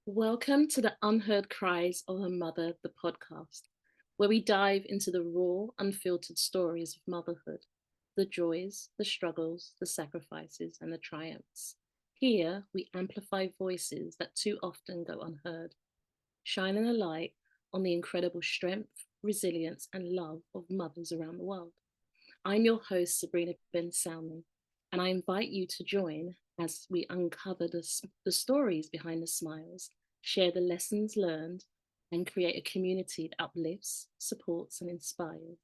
Welcome to the Unheard Cries of a Mother, the podcast, where we dive into the raw, unfiltered stories of motherhood, the joys, the struggles, the sacrifices, and the triumphs. Here, we amplify voices that too often go unheard, shining a light on the incredible strength, resilience, and love of mothers around the world. I'm your host, Sabrina Ben Salman, and I invite you to join as we uncover the stories behind the smiles, share the lessons learned, and create a community that uplifts, supports, and inspires.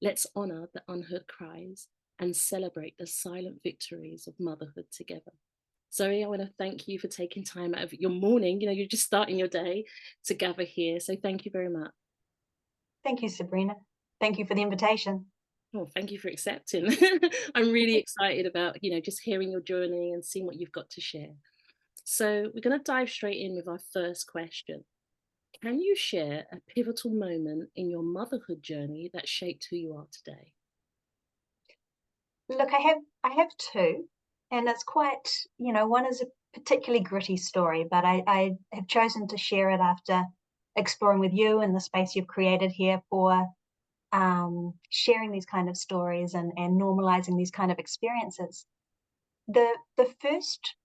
Let's honor the unheard cries and celebrate the silent victories of motherhood together. Zoe, I want to thank you for taking time out of your morning. You're just starting your day to gather here. So thank you very much. Thank you, Sabrina. Thank you for the invitation. Oh, thank you for accepting. I'm really excited about, just hearing your journey and seeing what you've got to share. So we're going to dive straight in with our first question. Can you share a pivotal moment in your motherhood journey that shaped who you are today? Look, I have two, and it's quite, one is a particularly gritty story, but I have chosen to share it after exploring with you and the space you've created here for sharing these kind of stories and normalizing these kind of experiences. The first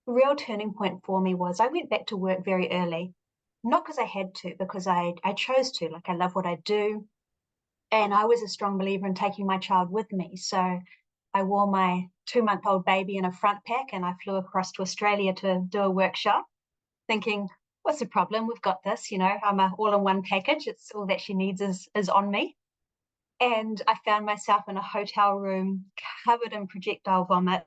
real turning point for me was I went back to work very early, not because I had to, because I chose to. Like, I love what I do. And I was a strong believer in taking my child with me. So I wore my 2-month-old baby in a front pack and I flew across to Australia to do a workshop, thinking, what's the problem? We've got this, I'm a all-in-one package. It's all that she needs is on me. And I found myself in a hotel room covered in projectile vomit,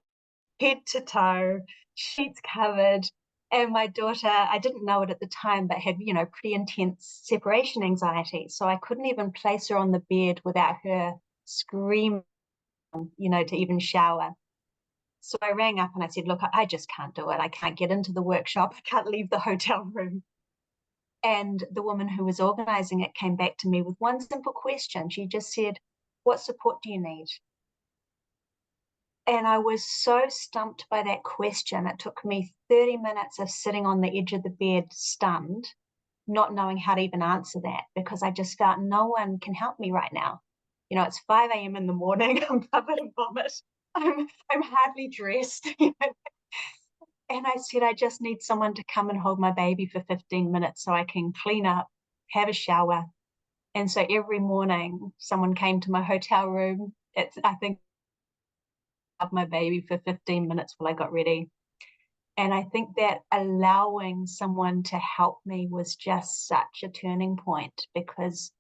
head to toe, sheets covered. And my daughter, I didn't know it at the time, but had, pretty intense separation anxiety. So I couldn't even place her on the bed without her screaming, to even shower. So I rang up and I said, look, I just can't do it. I can't get into the workshop. I can't leave the hotel room. And the woman who was organizing it came back to me with one simple question. She just said, what support do you need? And I was so stumped by that question. It took me 30 minutes of sitting on the edge of the bed, stunned, not knowing how to even answer that, because I just felt no one can help me right now. It's 5 a.m. in the morning. I'm covered in vomit. I'm hardly dressed. And I said, I just need someone to come and hold my baby for 15 minutes so I can clean up, have a shower. And so every morning, someone came to my hotel room. I think of my baby for 15 minutes while I got ready. And I think that allowing someone to help me was just such a turning point, because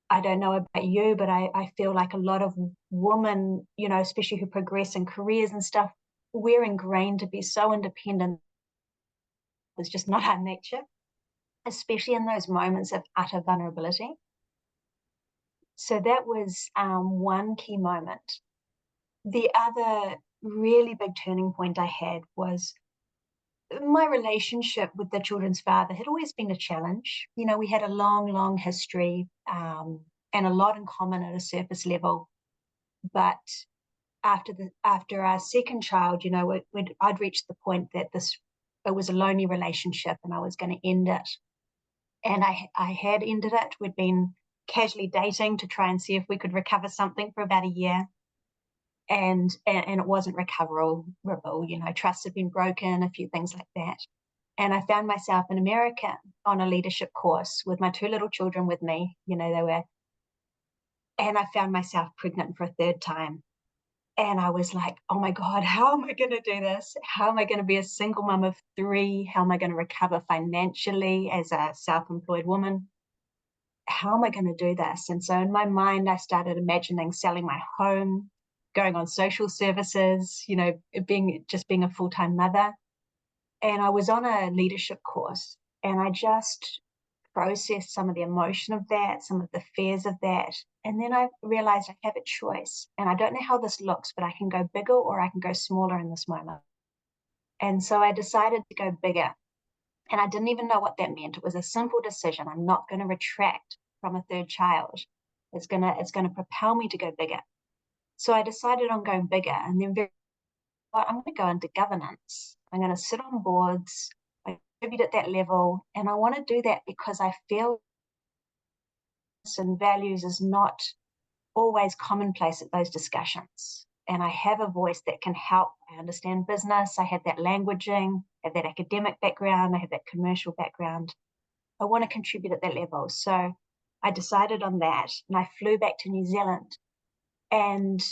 I don't know about you, but I feel like a lot of women, especially who progress in careers and stuff, we're ingrained to be so independent. It's just not our nature, especially in those moments of utter vulnerability. So that was one key moment. The other really big turning point I had was my relationship with the children's father had always been a challenge. We had a long, long history and a lot in common at a surface level. But after our second child, I'd reached the point that it was a lonely relationship and I was going to end it. And I had ended it. We'd been casually dating to try and see if we could recover something for about a year. And it wasn't recoverable. Trust had been broken, a few things like that. And I found myself in America on a leadership course with my 2 little children with me. And I found myself pregnant for a third time. And I was like, oh my God, how am I going to do this? How am I going to be a single mom of 3? How am I going to recover financially as a self-employed woman? How am I going to do this? And so in my mind, I started imagining selling my home, going on social services, being a full-time mother. And I was on a leadership course and I just processed some of the emotion of that, some of the fears of that. And then I realized I have a choice. And I don't know how this looks, but I can go bigger or I can go smaller in this moment. And so I decided to go bigger. And I didn't even know what that meant. It was a simple decision. I'm not going to retract from a third child. It's going to propel me to go bigger. So I decided on going bigger, and then very I'm going to go into governance. I'm going to sit on boards, I contribute at that level, and I want to do that because I feel and values is not always commonplace at those discussions. And I have a voice that can help. I understand business. I have that languaging, I have that academic background. I have that commercial background. I want to contribute at that level. So I decided on that, and I flew back to New Zealand and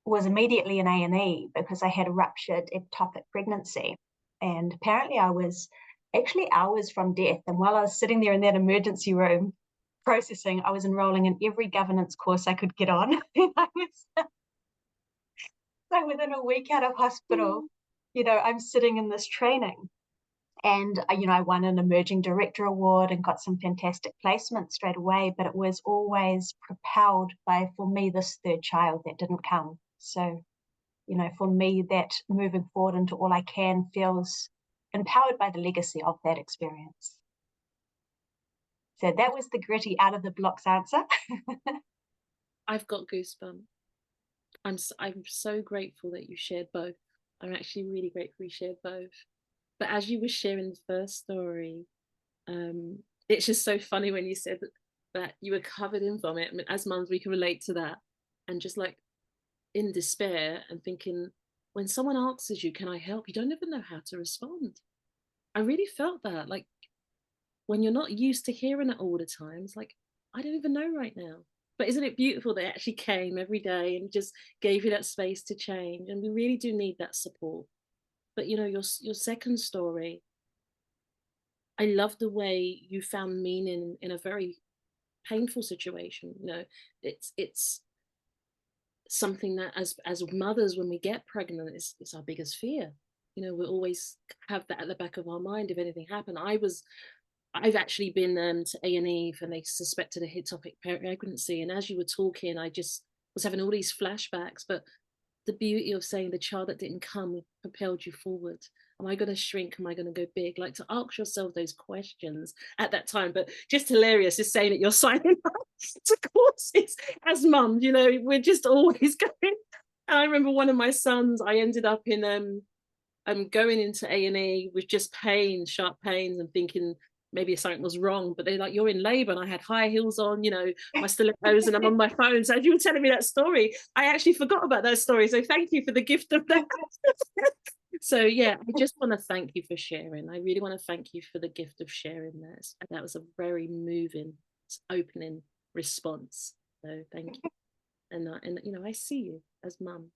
was immediately in A&E because I had a ruptured ectopic pregnancy. And apparently I was actually hours from death. And while I was sitting there in that emergency room processing, I was enrolling in every governance course I could get on. So within a week out of hospital, I'm sitting in this training. And, I won an Emerging Director Award and got some fantastic placements straight away, but it was always propelled by, for me, this third child that didn't come. So, for me, that moving forward into All I Can feels empowered by the legacy of that experience. So that was the gritty out of the blocks answer. I've got goosebumps. I'm so grateful that you shared both. I'm actually really grateful you shared both. But as you were sharing the first story, it's just so funny when you said that you were covered in vomit. I mean, as mums, we can relate to that. And just like in despair and thinking, when someone asks you, can I help? You don't even know how to respond. I really felt that. Like when you're not used to hearing it all the time, it's like, I don't even know right now. But isn't it beautiful they actually came every day and just gave you that space to change? And we really do need that support. But your second story, I love the way you found meaning in a very painful situation. It's something that as mothers, when we get pregnant, it's our biggest fear. We always have that at the back of our mind if anything happened. I've actually been to A&E and they suspected a ectopic pregnancy, and as you were talking, I just was having all these flashbacks. But the beauty of saying the child that didn't come propelled you forward. Am I going to shrink? Am I going to go big? Like, to ask yourself those questions at that time. But just hilarious is saying that you're signing up to courses as mums. We're just always going. And I remember one of my sons, I ended up in going into A&E with just sharp pains, and thinking maybe something was wrong, but they're like, you're in labor, and I had high heels on, my stilettos, and I'm on my phone. So as you were telling me that story, I actually forgot about that story. So thank you for the gift of that. So yeah, I just want to thank you for sharing. I really want to thank you for the gift of sharing that. That was a very moving opening response. So thank you. And I see you as mum.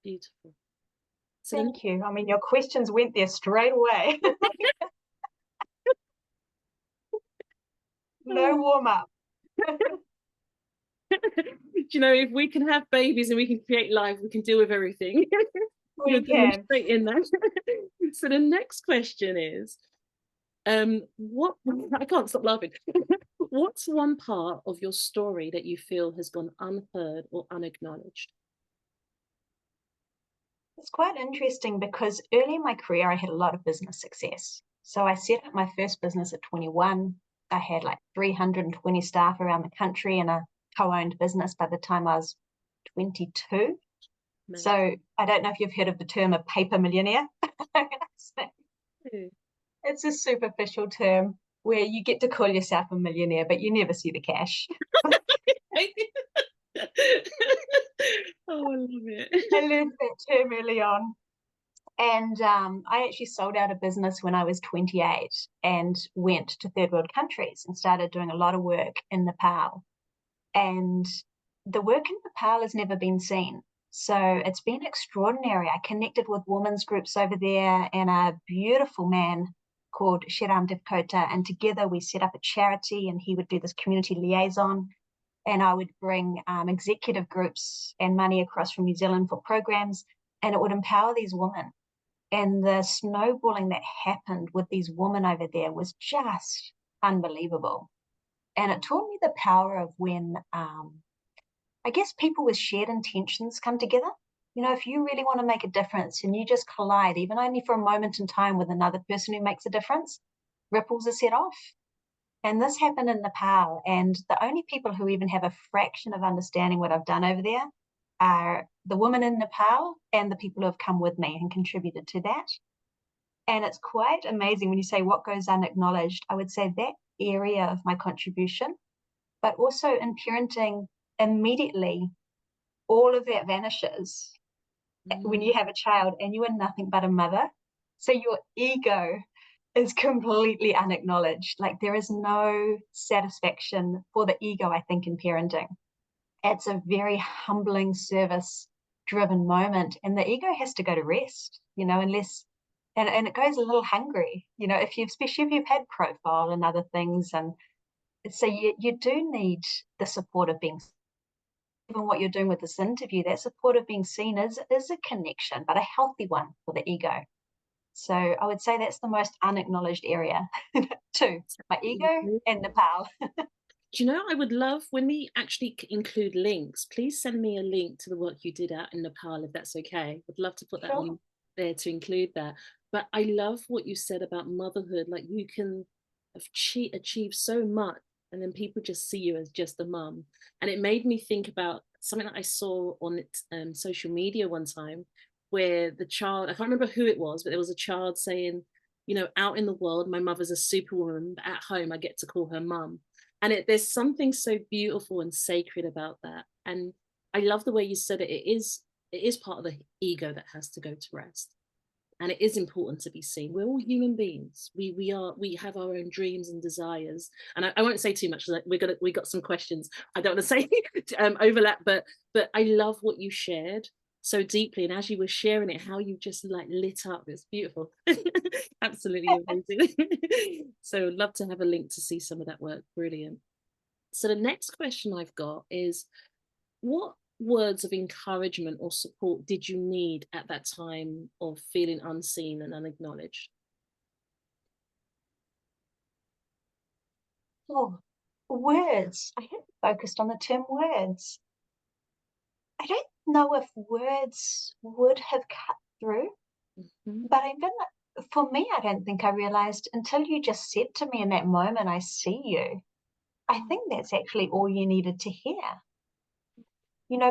Beautiful. So thank you. I mean, your questions went there straight away. No warm up. If we can have babies and we can create life, we can deal with everything. You're demonstrating that. So the next question is, what I can't stop laughing. What's one part of your story that you feel has gone unheard or unacknowledged? It's quite interesting because early in my career, I had a lot of business success. So I set up my first business at 21. I had like 320 staff around the country and a co-owned business by the time I was 22. Amazing. So I don't know if you've heard of the term a paper millionaire. It's a superficial term where you get to call yourself a millionaire, but you never see the cash. Oh, I love it. I learned that term early on. And I actually sold out a business when I was 28 and went to third world countries and started doing a lot of work in Nepal. And the work in Nepal has never been seen. So it's been extraordinary. I connected with women's groups over there and a beautiful man called Shiram Devkota. And together we set up a charity, and he would do this community liaison. And I would bring executive groups and money across from New Zealand for programs, and it would empower these women. And the snowballing that happened with these women over there was just unbelievable. And it taught me the power of when, I guess, people with shared intentions come together. If you really want to make a difference and you just collide, even only for a moment in time, with another person who makes a difference, ripples are set off. And this happened in Nepal. And the only people who even have a fraction of understanding what I've done over there are the women in Nepal and the people who have come with me and contributed to that. And it's quite amazing when you say what goes unacknowledged. I would say that area of my contribution, but also in parenting, immediately all of that vanishes when you have a child and you are nothing but a mother. So your ego is completely unacknowledged. Like there is no satisfaction for the ego, I think, in parenting. It's a very humbling, service-driven moment, and the ego has to go to rest, unless, and it goes a little hungry, especially if you've had profile and other things, and so you do need the support of being, even what you're doing with this interview, that support of being seen is a connection, but a healthy one for the ego. So I would say that's the most unacknowledged area too, my ego and Nepal. Do you know, I would love, when we actually include links, please send me a link to the work you did out in Nepal, if that's okay. I'd love to put that on there to include that. But I love what you said about motherhood. Like you can achieve so much and then people just see you as just a mum. And it made me think about something that I saw on social media one time, where the child, I can't remember who it was, but there was a child saying, out in the world, my mother's a superwoman, but at home, I get to call her mum. And there's something so beautiful and sacred about that. And I love the way you said it. It is part of the ego that has to go to rest. And it is important to be seen. We're all human beings. We have our own dreams and desires. And I won't say too much. We got some questions. I don't want to say overlap, but I love what you shared so deeply. And as you were sharing it, how you just like lit up. It's beautiful. Absolutely amazing. So I'd love to have a link to see some of that work. Brilliant. So the next question I've got is, what words of encouragement or support did you need at that time of feeling unseen and unacknowledged? Oh, words. I hadn't focused on the term words. I don't know if words would have cut through, but for me, I don't think I realized until you just said to me in that moment, I see you. I think that's actually all you needed to hear.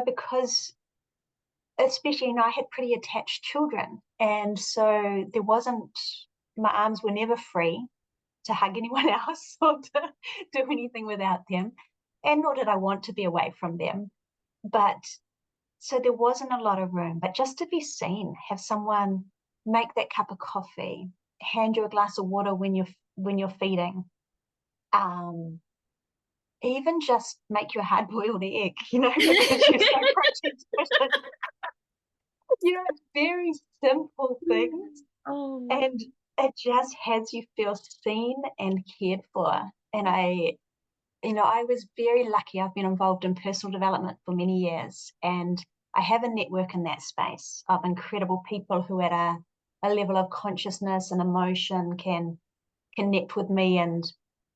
Because especially, I had pretty attached children. And so my arms were never free to hug anyone else or to do anything without them. And nor did I want to be away from them. But so there wasn't a lot of room. But just to be seen, have someone make that cup of coffee, hand you a glass of water when you're feeding, even just make you a hard-boiled egg, because you're so protein deficient. Very simple things. Oh. And it just has you feel seen and cared for. And I was very lucky. I've been involved in personal development for many years, and I have a network in that space of incredible people who at a level of consciousness and emotion can connect with me and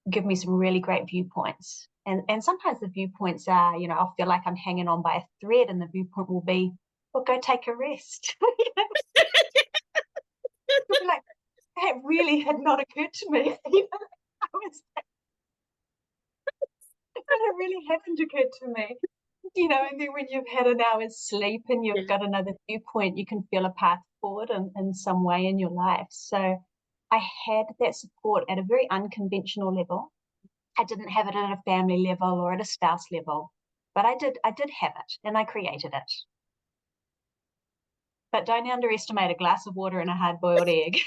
give me some really great viewpoints. And sometimes the viewpoints are, I'll feel like I'm hanging on by a thread, and the viewpoint will be, well, go take a rest. You'll be like, that really had not occurred to me. It really hadn't occurred to me. And then when you've had an hour's sleep and you've got another viewpoint, you can feel a path forward in some way in your life. So I had that support at a very unconventional level. I didn't have it at a family level or at a spouse level, but I did have it, and I created it. But don't underestimate a glass of water and a hard-boiled egg.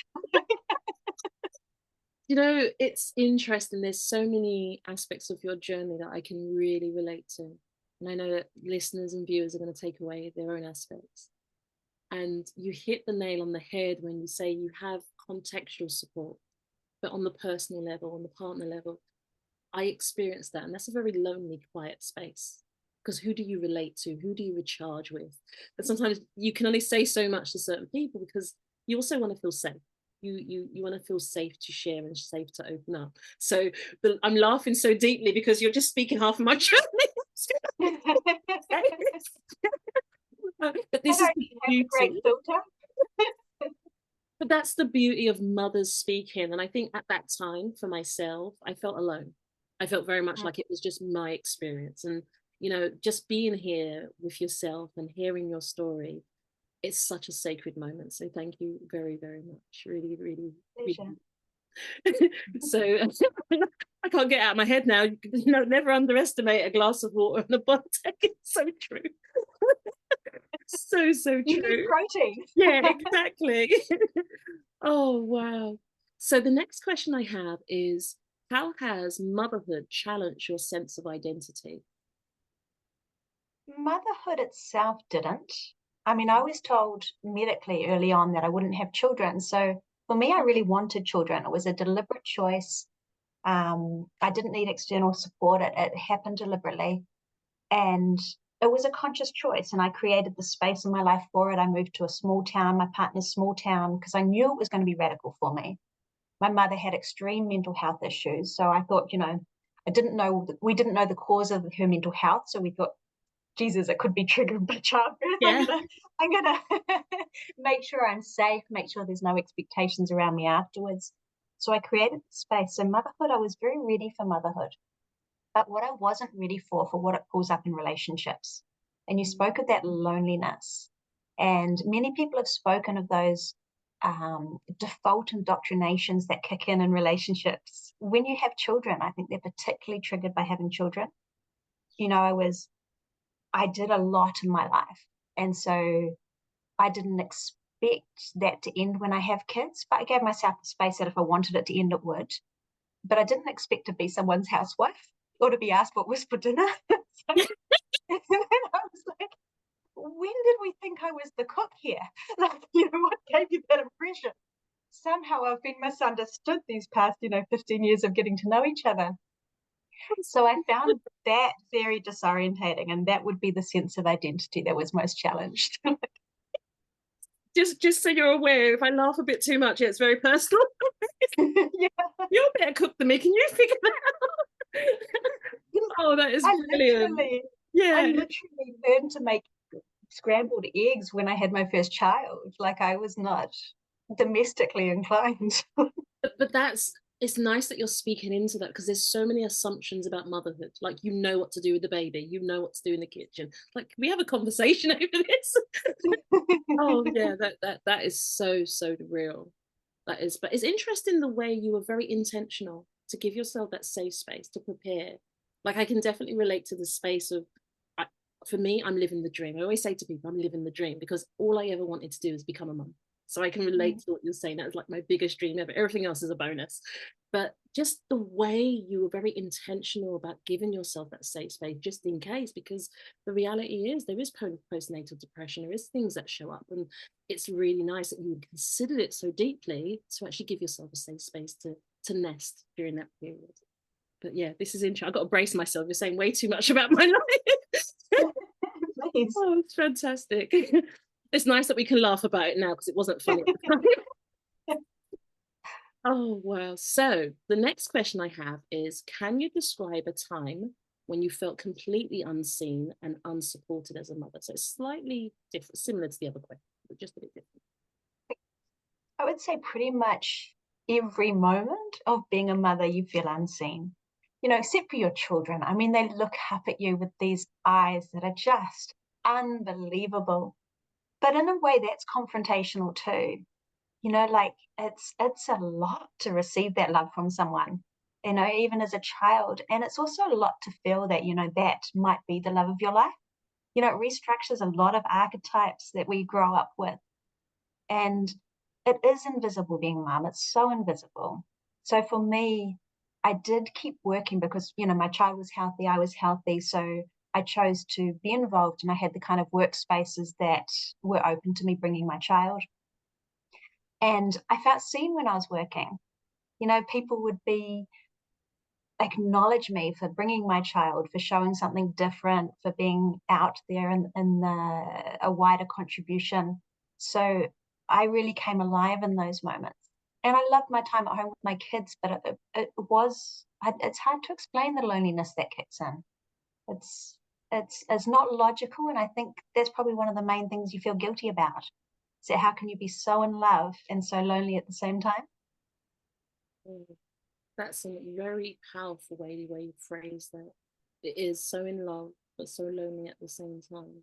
It's interesting. There's so many aspects of your journey that I can really relate to. And I know that listeners and viewers are going to take away their own aspects. And you hit the nail on the head when you say you have contextual support, but on the personal level, on the partner level, I experienced that. And that's a very lonely, quiet space. Because who do you relate to? Who do you recharge with? But sometimes you can only say so much to certain people because you also want to feel safe. You want to feel safe to share and safe to open up. So I'm laughing so deeply because you're just speaking half of my journey. But this is the beauty. Great filter. But that's the beauty of mothers speaking. And I think at that time for myself, I felt alone. I felt very much like it was just my experience. And You know, just being here with yourself and hearing your story, it's such a sacred moment. So thank you very, very much. Really, really, Pleasure. really. So I can't get out of my head now. You know, never underestimate a glass of water and a bottle. It's so true. So You need true. protein. Yeah, exactly. Oh, wow. So the next question I have is, how has motherhood challenged your sense of identity? Motherhood itself didn't. I mean, I was told medically early on that I wouldn't have children. So for me, I really wanted children. It was a deliberate choice. I didn't need external support. It happened deliberately. And it was a conscious choice. And I created the space in my life for it. I moved to a small town, my partner's small town, because I knew it was going to be radical for me. My mother had extreme mental health issues. So I thought, we didn't know the cause of her mental health. So we thought, Jesus, it could be triggered by childbirth. Yeah. I'm gonna make sure I'm safe, make sure there's no expectations around me afterwards. So I created the space. So motherhood, I was very ready for motherhood. But what I wasn't ready for what it pulls up in relationships. And you spoke of that loneliness. And many people have spoken of those default indoctrinations that kick in relationships. When you have children, I think they're particularly triggered by having children. You know, I did a lot in my life. And so I didn't expect that to end when I have kids, but I gave myself the space that if I wanted it to end, it would. But I didn't expect to be someone's housewife or to be asked what was for dinner. So, and I was like, when did we think I was the cook here? Like, what gave you that impression? Somehow I've been misunderstood these past, 15 years of getting to know each other. So I found that very disorientating, and that would be the sense of identity that was most challenged. Just so you're aware, if I laugh a bit too much, it's very personal. Yeah. You're a better cook than me. Can you figure that out? Oh, that is brilliant. I Yeah. literally learned to make scrambled eggs when I had my first child. Like, I was not domestically inclined. But it's nice that you're speaking into that, because there's so many assumptions about motherhood. Like, you know what to do with the baby, you know what to do in the kitchen. Like, we have a conversation over this. Oh yeah, that is so real. That is, but it's interesting the way you were very intentional to give yourself that safe space to prepare. Like, I can definitely relate to the space of, I, for me, I'm living the dream. I always say to people, I'm living the dream, because all I ever wanted to do is become a mum. So I can relate to what you're saying. That's like my biggest dream ever. Everything else is a bonus. But just the way you were very intentional about giving yourself that safe space, just in case, because the reality is there is postnatal depression, there is things that show up, and it's really nice that you considered it so deeply to actually give yourself a safe space to nest during that period. But yeah, this is interesting. I've got to brace myself. You're saying way too much about my life. Please. Oh, it's fantastic. It's nice that we can laugh about it now, because it wasn't funny at the time. Oh, wow. So the next question I have is, can you describe a time when you felt completely unseen and unsupported as a mother? So it's slightly different, similar to the other question, but just a bit different. I would say pretty much every moment of being a mother, you feel unseen, except for your children. I mean, they look up at you with these eyes that are just unbelievable. But in a way, that's confrontational too. Like, it's a lot to receive that love from someone, even as a child. And it's also a lot to feel that, that might be the love of your life. It restructures a lot of archetypes that we grow up with. And it is invisible being mom. It's so invisible. So for me, I did keep working because, my child was healthy, I was healthy. So I chose to be involved, and I had the kind of workspaces that were open to me bringing my child. And I felt seen when I was working. People would acknowledge me for bringing my child, for showing something different, for being out there in a wider contribution. So I really came alive in those moments. And I loved my time at home with my kids, but it's hard to explain the loneliness that kicks in. It's not logical, and I think that's probably one of the main things you feel guilty about. So how can you be so in love and so lonely at the same time? That's a very powerful way you phrase that. It is so in love but so lonely at the same time.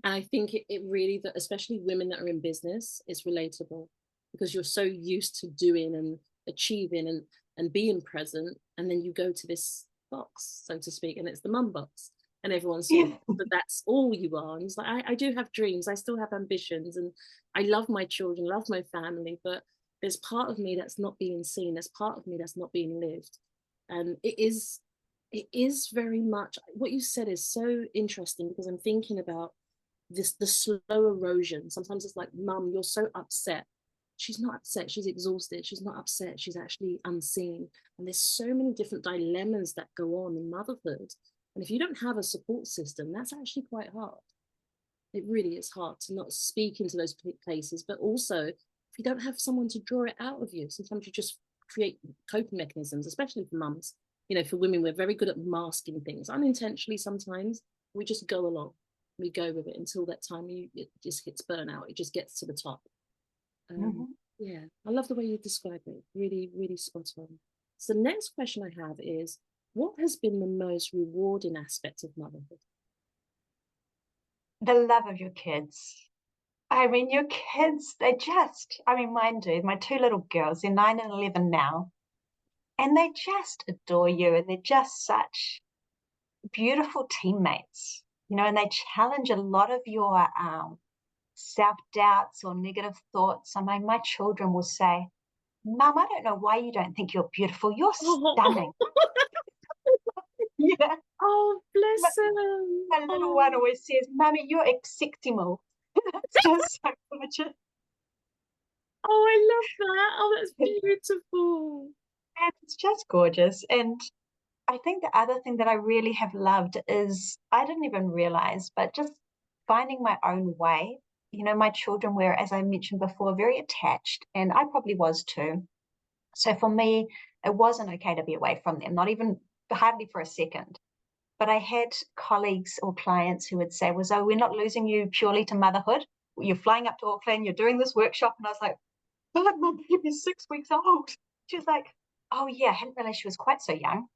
And I think it really, that especially women that are in business, is relatable, because you're so used to doing and achieving and being present, and then you go to this box, so to speak, and it's the mum box, and everyone's sort of, but that's all you are. And it's like, I do have dreams, I still have ambitions, and I love my children, love my family, but there's part of me that's not being seen, there's part of me that's not being lived. And it is very much what you said is so interesting, because I'm thinking about the slow erosion. Sometimes it's like, mum, you're so upset. She's not upset, she's exhausted. She's not upset, she's actually unseen. And there's so many different dilemmas that go on in motherhood. And if you don't have a support system, that's actually quite hard. It really is hard to not speak into those places, but also if you don't have someone to draw it out of you, sometimes you just create coping mechanisms, especially for mums. You know, for women, we're very good at masking things unintentionally. Sometimes we just go along, we go with it until that time it just hits burnout, it just gets to the top. Yeah, I love the way you describe it, really, really spot on. So the next question I have is, what has been the most rewarding aspect of motherhood? The love of your kids. I mean, your kids, mine do. My two little girls, they're 9 and 11 now, and they just adore you, and they're just such beautiful teammates, and they challenge a lot of your self-doubts or negative thoughts. I mean, my children will say, Mum, I don't know why you don't think you're beautiful. You're stunning. Yeah. Oh, bless him. My little one always says, Mummy, you're exceptional. That's just so gorgeous. Oh, I love that. Oh, that's beautiful. And it's just gorgeous. And I think the other thing that I really have loved is, I didn't even realize, but just finding my own way. My children were, as I mentioned before, very attached, and I probably was too. So for me, it wasn't okay to be away from them, not even hardly for a second. But I had colleagues or clients who would say, well, Zoe, we're not losing you purely to motherhood. You're flying up to Auckland, you're doing this workshop. And I was like, but my baby's 6 weeks old. She was like, oh yeah, I hadn't realized she was quite so young.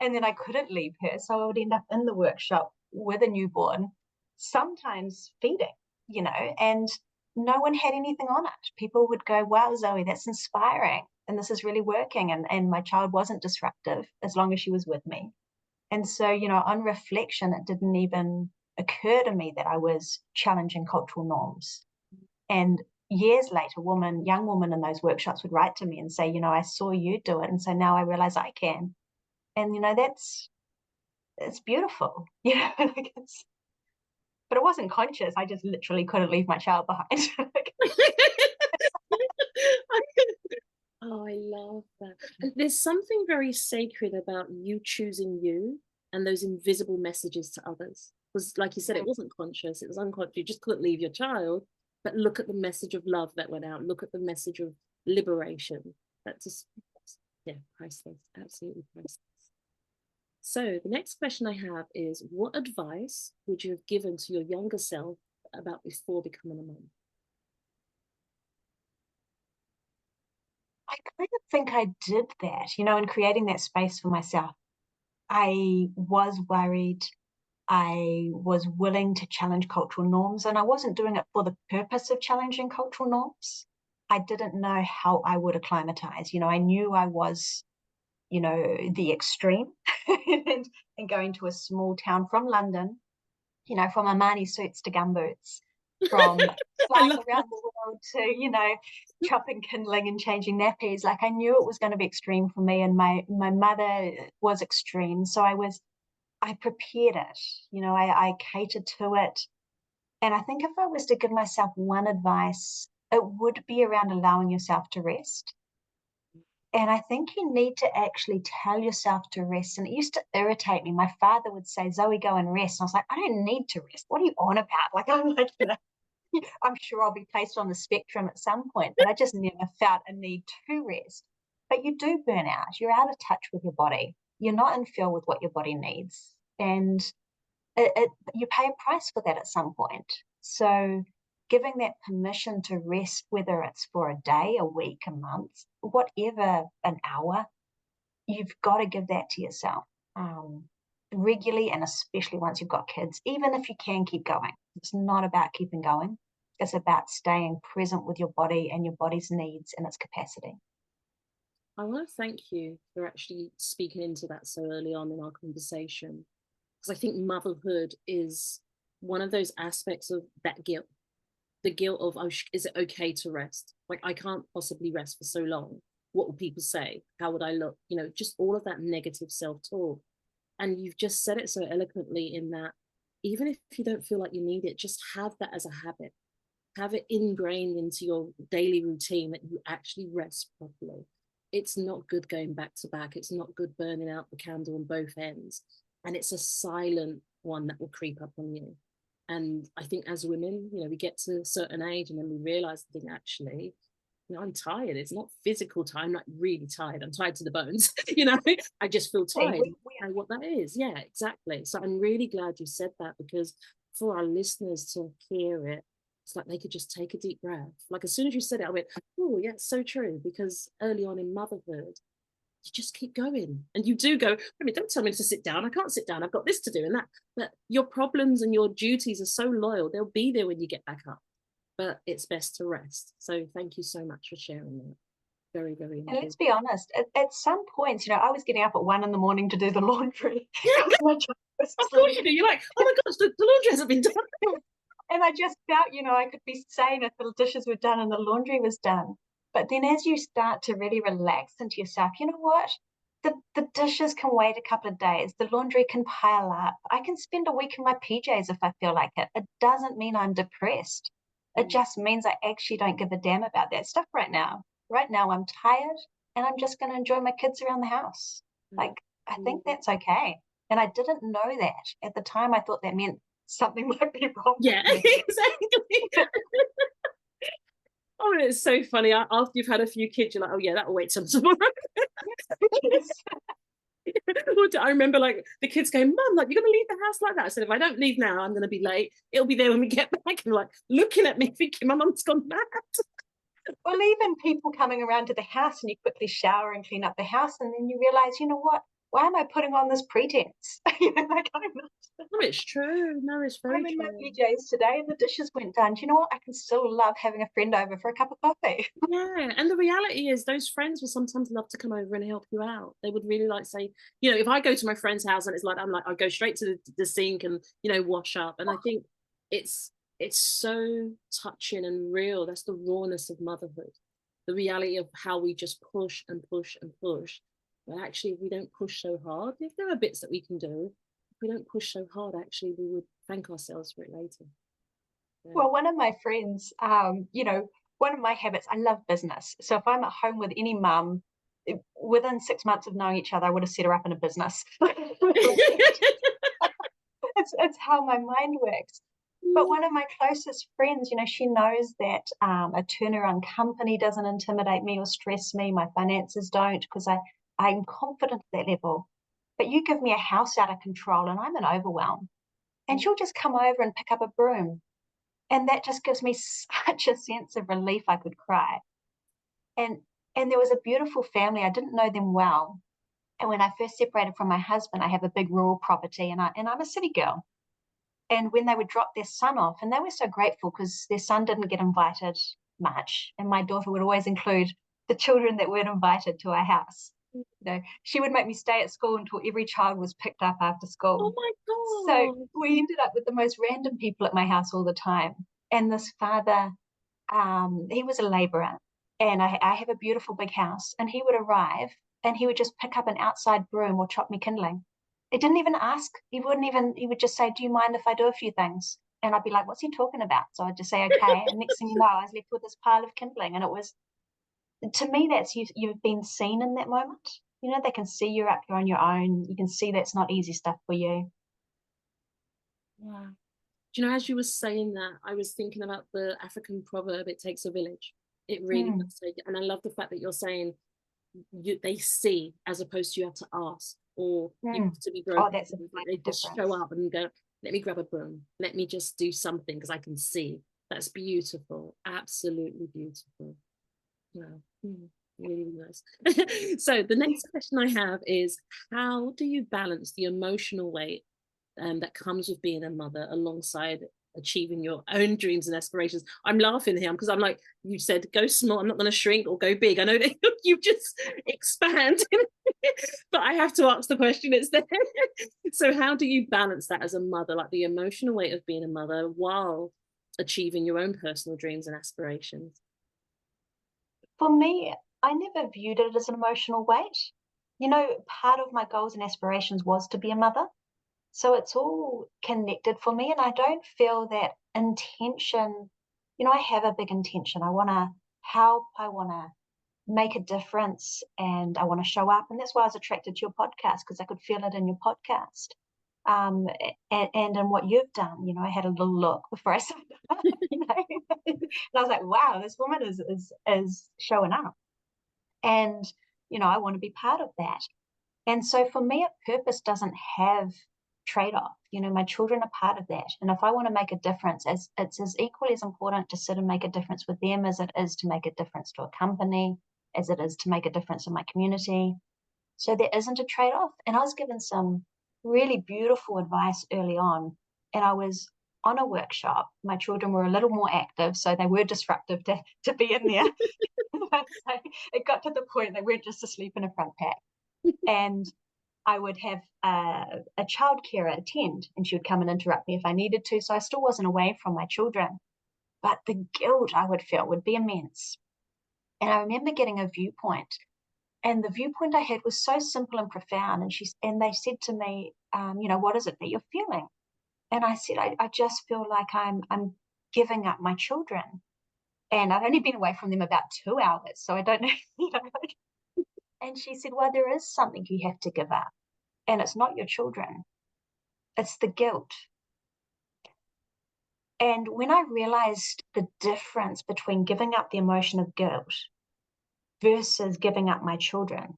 And then I couldn't leave her. So I would end up in the workshop with a newborn, sometimes feeding, and no one had anything on it. People would go, wow, Zoe, that's inspiring. And this is really working. And my child wasn't disruptive as long as she was with me. And so, on reflection, it didn't even occur to me that I was challenging cultural norms. And years later, young women in those workshops would write to me and say, I saw you do it. And so now I realize I can. And, it's beautiful, but it wasn't conscious. I just literally couldn't leave my child behind. Oh, I love that. And there's something very sacred about you choosing you and those invisible messages to others. Because, like you said, it wasn't conscious, it was unconscious. You just couldn't leave your child. But look at the message of love that went out. Look at the message of liberation. That just, yeah, priceless. Absolutely priceless. So the next question I have is, what advice would you have given to your younger self about before becoming a mom? I kind of think I did that, in creating that space for myself. I was worried. I was willing to challenge cultural norms, and I wasn't doing it for the purpose of challenging cultural norms. I didn't know how I would acclimatize. I knew I was, the extreme and going to a small town from London, from Armani suits to gumboots, from flying around the world to, chopping kindling and changing nappies. Like, I knew it was going to be extreme for me, and my mother was extreme. So I prepared it, I catered to it. And I think if I was to give myself one advice, it would be around allowing yourself to rest. And I think you need to actually tell yourself to rest. And it used to irritate me. My father would say, Zoe, go and rest. And I was like, I don't need to rest. What are you on about? Like, I'm like, I'm sure I'll be placed on the spectrum at some point, but I just never felt a need to rest. But you do burn out. You're out of touch with your body. You're not in feel with what your body needs. And you pay a price for that at some point. So giving that permission to rest, whether it's for a day, a week, a month, whatever, an hour, you've got to give that to yourself. regularly, and especially once you've got kids, even if you can keep going. It's not about keeping going. It's about staying present with your body and your body's needs and its capacity. I want to thank you for actually speaking into that so early on in our conversation, because I think motherhood is one of those aspects of that guilt, the guilt of, oh, is it okay to rest? Like, I can't possibly rest for so long. What will people say? How would I look? You know, just all of that negative self-talk. And you've just said it so eloquently in that, even if you don't feel like you need it, just have that as a habit. Have it ingrained into your daily routine that you actually rest properly. It's not good going back to back. It's not good burning out the candle on both ends. And it's a silent one that will creep up on you. And I think as women, you know, we get to a certain age and then we realize the thing, actually, you know, I'm tired. It's not physical time, I'm not really tired. I'm tired to the bones, you know, I just feel tired. I know what that is. Yeah, exactly. So I'm really glad you said that, because for our listeners to hear it, it's like they could just take a deep breath. Like as soon as you said it, I went, oh, yeah, it's so true. Because early on in motherhood, you just keep going. And you do go, I mean, don't tell me to sit down. I can't sit down. I've got this to do and that. But your problems and your duties are so loyal. They'll be there when you get back up. But it's best to rest. So thank you so much for sharing that. Very, very important. And let's be honest, at some points, you know, I was getting up at 1 a.m. to do the laundry. Of course you do. You're like, oh my gosh, the laundry hasn't been done. And I just felt, you know, I could be sane if the dishes were done and the laundry was done. But then as you start to really relax into yourself, you know what? The dishes can wait a couple of days. The laundry can pile up. I can spend a week in my PJs if I feel like it. It doesn't mean I'm depressed. It just means I actually don't give a damn about that stuff right now. Right now I'm tired and I'm just going to enjoy my kids around the house. Like, I think that's okay. And I didn't know that. At the time, I thought that meant something might be wrong. Yeah, exactly. Oh, it's so funny. After you've had a few kids, you're like, oh yeah, that'll wait till tomorrow. Yes. I remember like the kids going, Mum, like, you're going to leave the house like that? I said, if I don't leave now, I'm going to be late. It'll be there when we get back. And like looking at me thinking, my mum's gone mad. Well, even people coming around to the house and you quickly shower and clean up the house, and then you realize, you know what? Why am I putting on this pretense? You know, like I'm not. No, it's true. No, it's very I'm in true. my PJs today and the dishes went done. Do you know what? I can still love having a friend over for a cup of coffee. Yeah, and the reality is those friends will sometimes love to come over and help you out. They would really like say, you know, if I go to my friend's house and it's like, I'm like, I go straight to the sink and, you know, wash up. And I think it's so touching and real. That's the rawness of motherhood. The reality of how we just push and push and push. But actually, if we don't push so hard, if there are bits that we can do, if we don't push so hard, actually, we would thank ourselves for it later. Yeah. Well, one of my friends, you know, one of my habits, I love business. So if I'm at home with any mum, within 6 months of knowing each other, I would have set her up in a business. It's how my mind works. But one of my closest friends, you know, she knows that a turnaround company doesn't intimidate me or stress me. My finances don't, because I'm confident at that level. But you give me a house out of control and I'm in overwhelm. And she'll just come over and pick up a broom. And that just gives me such a sense of relief I could cry. And there was a beautiful family. I didn't know them well. And when I first separated from my husband, I have a big rural property and I'm a city girl. And when they would drop their son off, and they were so grateful because their son didn't get invited much. And my daughter would always include the children that weren't invited to our house. You know, she would make me stay at school until every child was picked up after school. Oh my God. So we ended up with the most random people at my house all the time. And this father, he was a labourer. And I have a beautiful big house. And he would arrive and he would just pick up an outside broom or chop me kindling. He didn't even ask. He would just say, do you mind if I do a few things? And I'd be like, what's he talking about? So I'd just say, okay. And next thing you know, I was left with this pile of kindling. And it was, to me, that's you've been seen in that moment. You know, they can see you're up here on your own. You can see that's not easy stuff for you. Yeah. Do you know, as you were saying that, I was thinking about the African proverb, it takes a village. It really does take it. And I love the fact that you're saying they see as opposed to you have to ask or you have to be broken. Oh, that's a they just difference. show up and go, let me grab a broom. Let me just do something because I can see. That's beautiful. Absolutely beautiful. Yeah. Really nice. So the next question I have is, how do you balance the emotional weight that comes with being a mother alongside achieving your own dreams and aspirations? I'm laughing here because I'm like, you said go small, I'm not going to shrink, or go big. I know that you just expand, but I have to ask the question. It's there. So how do you balance that as a mother, like the emotional weight of being a mother while achieving your own personal dreams and aspirations? For me, I never viewed it as an emotional weight. You know, part of my goals and aspirations was to be a mother. So it's all connected for me. And I don't feel that intention, I have a big intention. I want to help, I want to make a difference, and I want to show up. And that's why I was attracted to your podcast, because I could feel it in your podcast. And in what you've done, I had a little look before I signed up, and I was like, wow, this woman is showing up. And, I want to be part of that. And so for me, a purpose doesn't have trade-off. My children are part of that. And if I want to make a difference, it's as equally as important to sit and make a difference with them as it is to make a difference to a company, as it is to make a difference in my community. So there isn't a trade-off. And I was given some really beautiful advice early on. And I was on a workshop. My children were a little more active, so they were disruptive to be in there. So it got to the point they weren't just asleep in a front pack. And I would have a childcarer attend, and she would come and interrupt me if I needed to. So I still wasn't away from my children. But the guilt I would feel would be immense. And I remember getting a viewpoint. And the viewpoint I had was so simple and profound. And they said to me, what is it that you're feeling? And I said, I just feel like I'm giving up my children. And I've only been away from them about 2 hours, so I don't know. And she said, well, there is something you have to give up. And it's not your children. It's the guilt. And when I realized the difference between giving up the emotion of guilt versus giving up my children,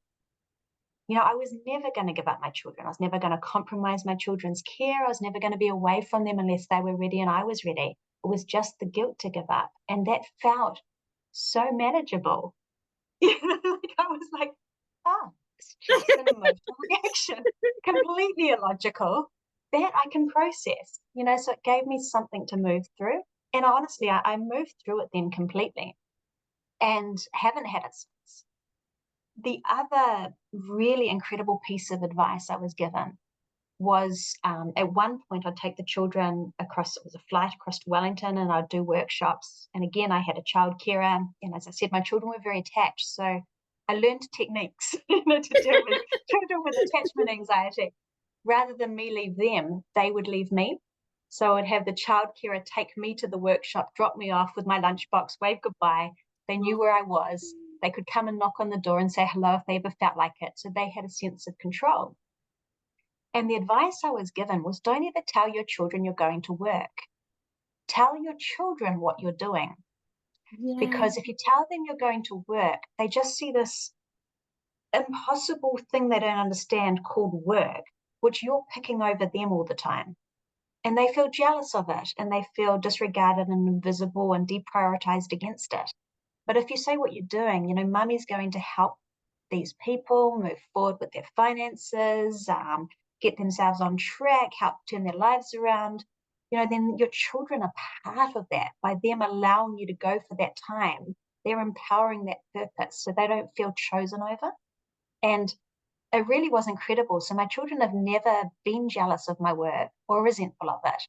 I was never going to give up my children. I was never going to compromise my children's care. I was never going to be away from them unless they were ready and I was ready. It was just the guilt to give up. And that felt so manageable. I was like, it's just an emotional reaction, completely illogical, that I can process, so it gave me something to move through. And honestly, I moved through it then completely and haven't had it since. The other really incredible piece of advice I was given was at one point I'd take the children across, it was a flight across to Wellington, and I'd do workshops. And again, I had a child carer. And as I said, my children were very attached. So I learned techniques to deal with children with attachment anxiety. Rather than me leave them, they would leave me. So I'd have the child carer take me to the workshop, drop me off with my lunchbox, wave goodbye. They knew where I was. They could come and knock on the door and say hello if they ever felt like it. So they had a sense of control. And the advice I was given was, don't ever tell your children you're going to work. Tell your children what you're doing. Yeah. Because if you tell them you're going to work, they just see this impossible thing they don't understand called work, which you're picking over them all the time. And they feel jealous of it, and they feel disregarded and invisible and deprioritized against it. But if you say what you're doing, mummy's going to help these people move forward with their finances, get themselves on track, help turn their lives around, then your children are part of that. By them allowing you to go for that time, they're empowering that purpose so they don't feel chosen over. And it really was incredible. So my children have never been jealous of my work or resentful of it.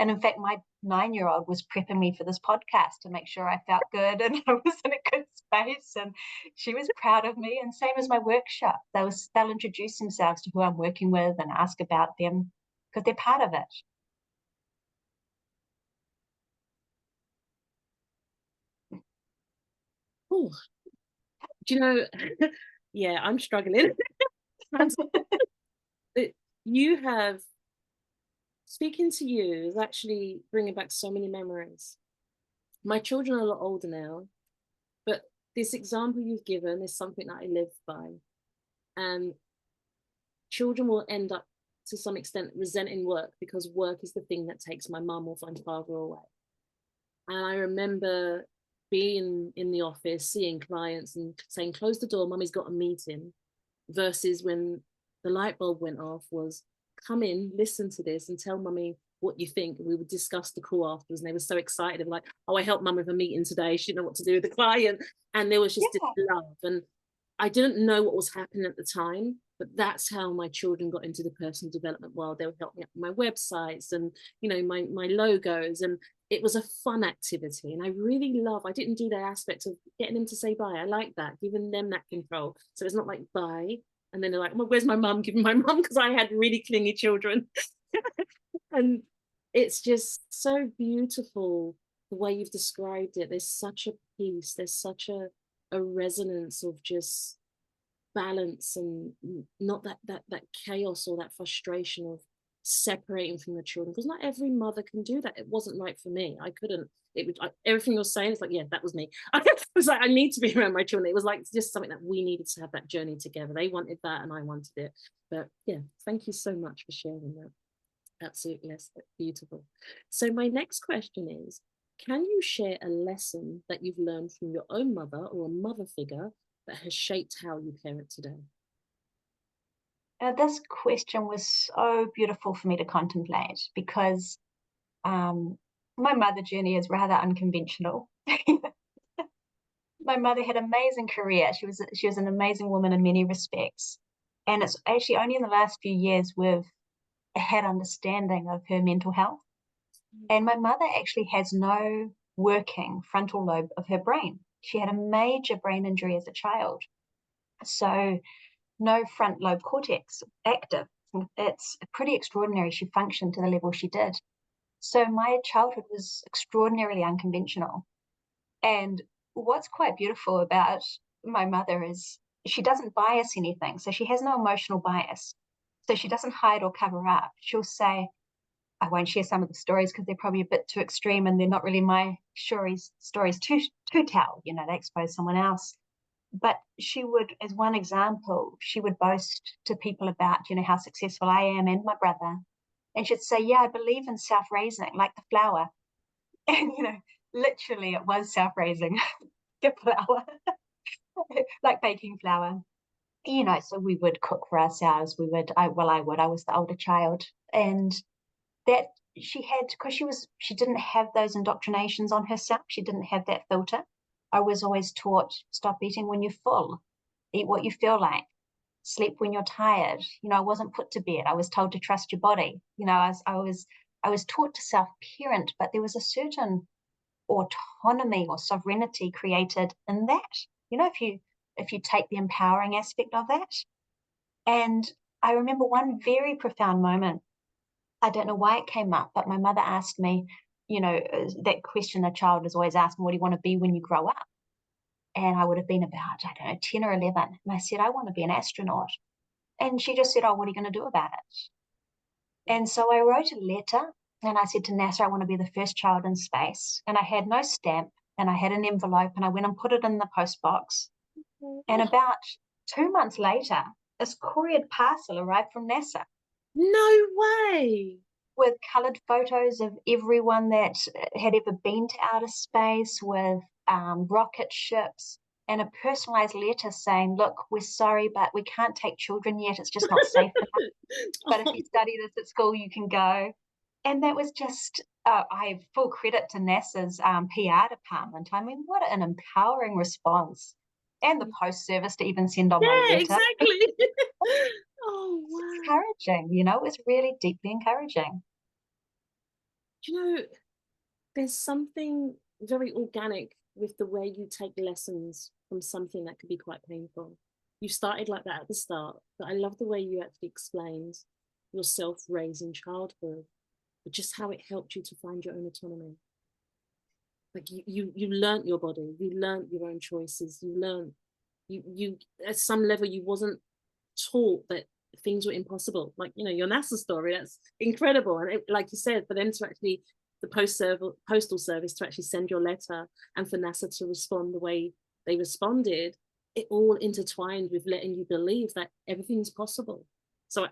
And in fact, my 9-year-old was prepping me for this podcast to make sure I felt good and I was in a good space. And she was proud of me. And same as my workshop, they'll introduce themselves to who I'm working with and ask about them because they're part of it. Ooh. Do you know, yeah, I'm struggling. You have, speaking to you is actually bringing back so many memories. My children are a lot older now, but this example you've given is something that I live by. And children will end up, to some extent, resenting work because work is the thing that takes my mum or my father away. And I remember being in the office, seeing clients and saying, close the door, mummy's got a meeting, versus when the light bulb went off was, come in, listen to this and tell mummy what you think. And we would discuss the call afterwards. And they were so excited. Like, oh, I helped mum with a meeting today. She didn't know what to do with the client. And there was just this Yeah. love. And I didn't know what was happening at the time, but that's how my children got into the personal development world. They would help me up with my websites and, my logos. And it was a fun activity. And I really I didn't do the aspect of getting them to say bye. I like that, giving them that control. So it's not like bye. And then they're like, well, where's my mum? Giving my mum, because I had really clingy children. And it's just so beautiful the way you've described it. There's such a peace, there's such a resonance of just balance, and not that chaos or that frustration of separating from the children, because not every mother can do that. It wasn't right for me. I couldn't. Everything you're saying is like, yeah, that was me. I was like, I need to be around my children. It was like just something that we needed to have that journey together. They wanted that and I wanted it. But yeah, thank you so much for sharing that. Absolutely, yes, that's beautiful. So my next question is, can you share a lesson that you've learned from your own mother or a mother figure that has shaped how you parent today? This question was so beautiful for me to contemplate because my mother journey is rather unconventional. My mother had an amazing career. She was an amazing woman in many respects. And it's actually only in the last few years we've had understanding of her mental health. And my mother actually has no working frontal lobe of her brain. She had a major brain injury as a child. So no front lobe cortex active. It's pretty extraordinary she functioned to the level she did. So my childhood was extraordinarily unconventional. And what's quite beautiful about my mother is she doesn't bias anything. So she has no emotional bias. So she doesn't hide or cover up. She'll say, I won't share some of the stories because they're probably a bit too extreme and they're not really my stories to tell. They expose someone else. But she would, as one example, she would boast to people about, how successful I am and my brother. And she'd say, yeah, I believe in self-raising, like the flour. And, literally it was self-raising, the flour, like baking flour. So we would cook for ourselves. I was the older child. And that she had, because she didn't have those indoctrinations on herself. She didn't have that filter. I was always taught, stop eating when you're full, eat what you feel like, sleep when you're tired. I wasn't put to bed. I was told to trust your body. I was taught to self-parent, but there was a certain autonomy or sovereignty created in that. If you take the empowering aspect of that. And I remember one very profound moment. I don't know why it came up, but my mother asked me, that question a child is always asking, what do you want to be when you grow up? And I would have been about, I don't know, 10 or 11. And I said, I want to be an astronaut. And she just said, oh, what are you going to do about it? And so I wrote a letter and I said to NASA, I want to be the first child in space. And I had no stamp and I had an envelope and I went and put it in the post box. And about 2 months later, this couriered parcel arrived from NASA. No way. With coloured photos of everyone that had ever been to outer space, with rocket ships, and a personalised letter saying, look, we're sorry, but we can't take children yet. It's just not safe enough. But if you study this at school, you can go. And that was just, I have full credit to NASA's PR department. I mean, what an empowering response. And the post service to even send on my letter. Exactly. Oh, wow. It's encouraging, it was really deeply encouraging. There's something very organic with the way you take lessons from something that could be quite painful. You started like that at the start, but I love the way you actually explained your self-raising childhood, but just how it helped you to find your own autonomy. Like you learnt your body, you learnt your own choices, you learnt you at some level you wasn't taught that things were impossible. Like your NASA story, that's incredible. And like you said, for them to actually, the postal service to actually send your letter and for NASA to respond the way they responded, it all intertwined with letting you believe that everything's possible. So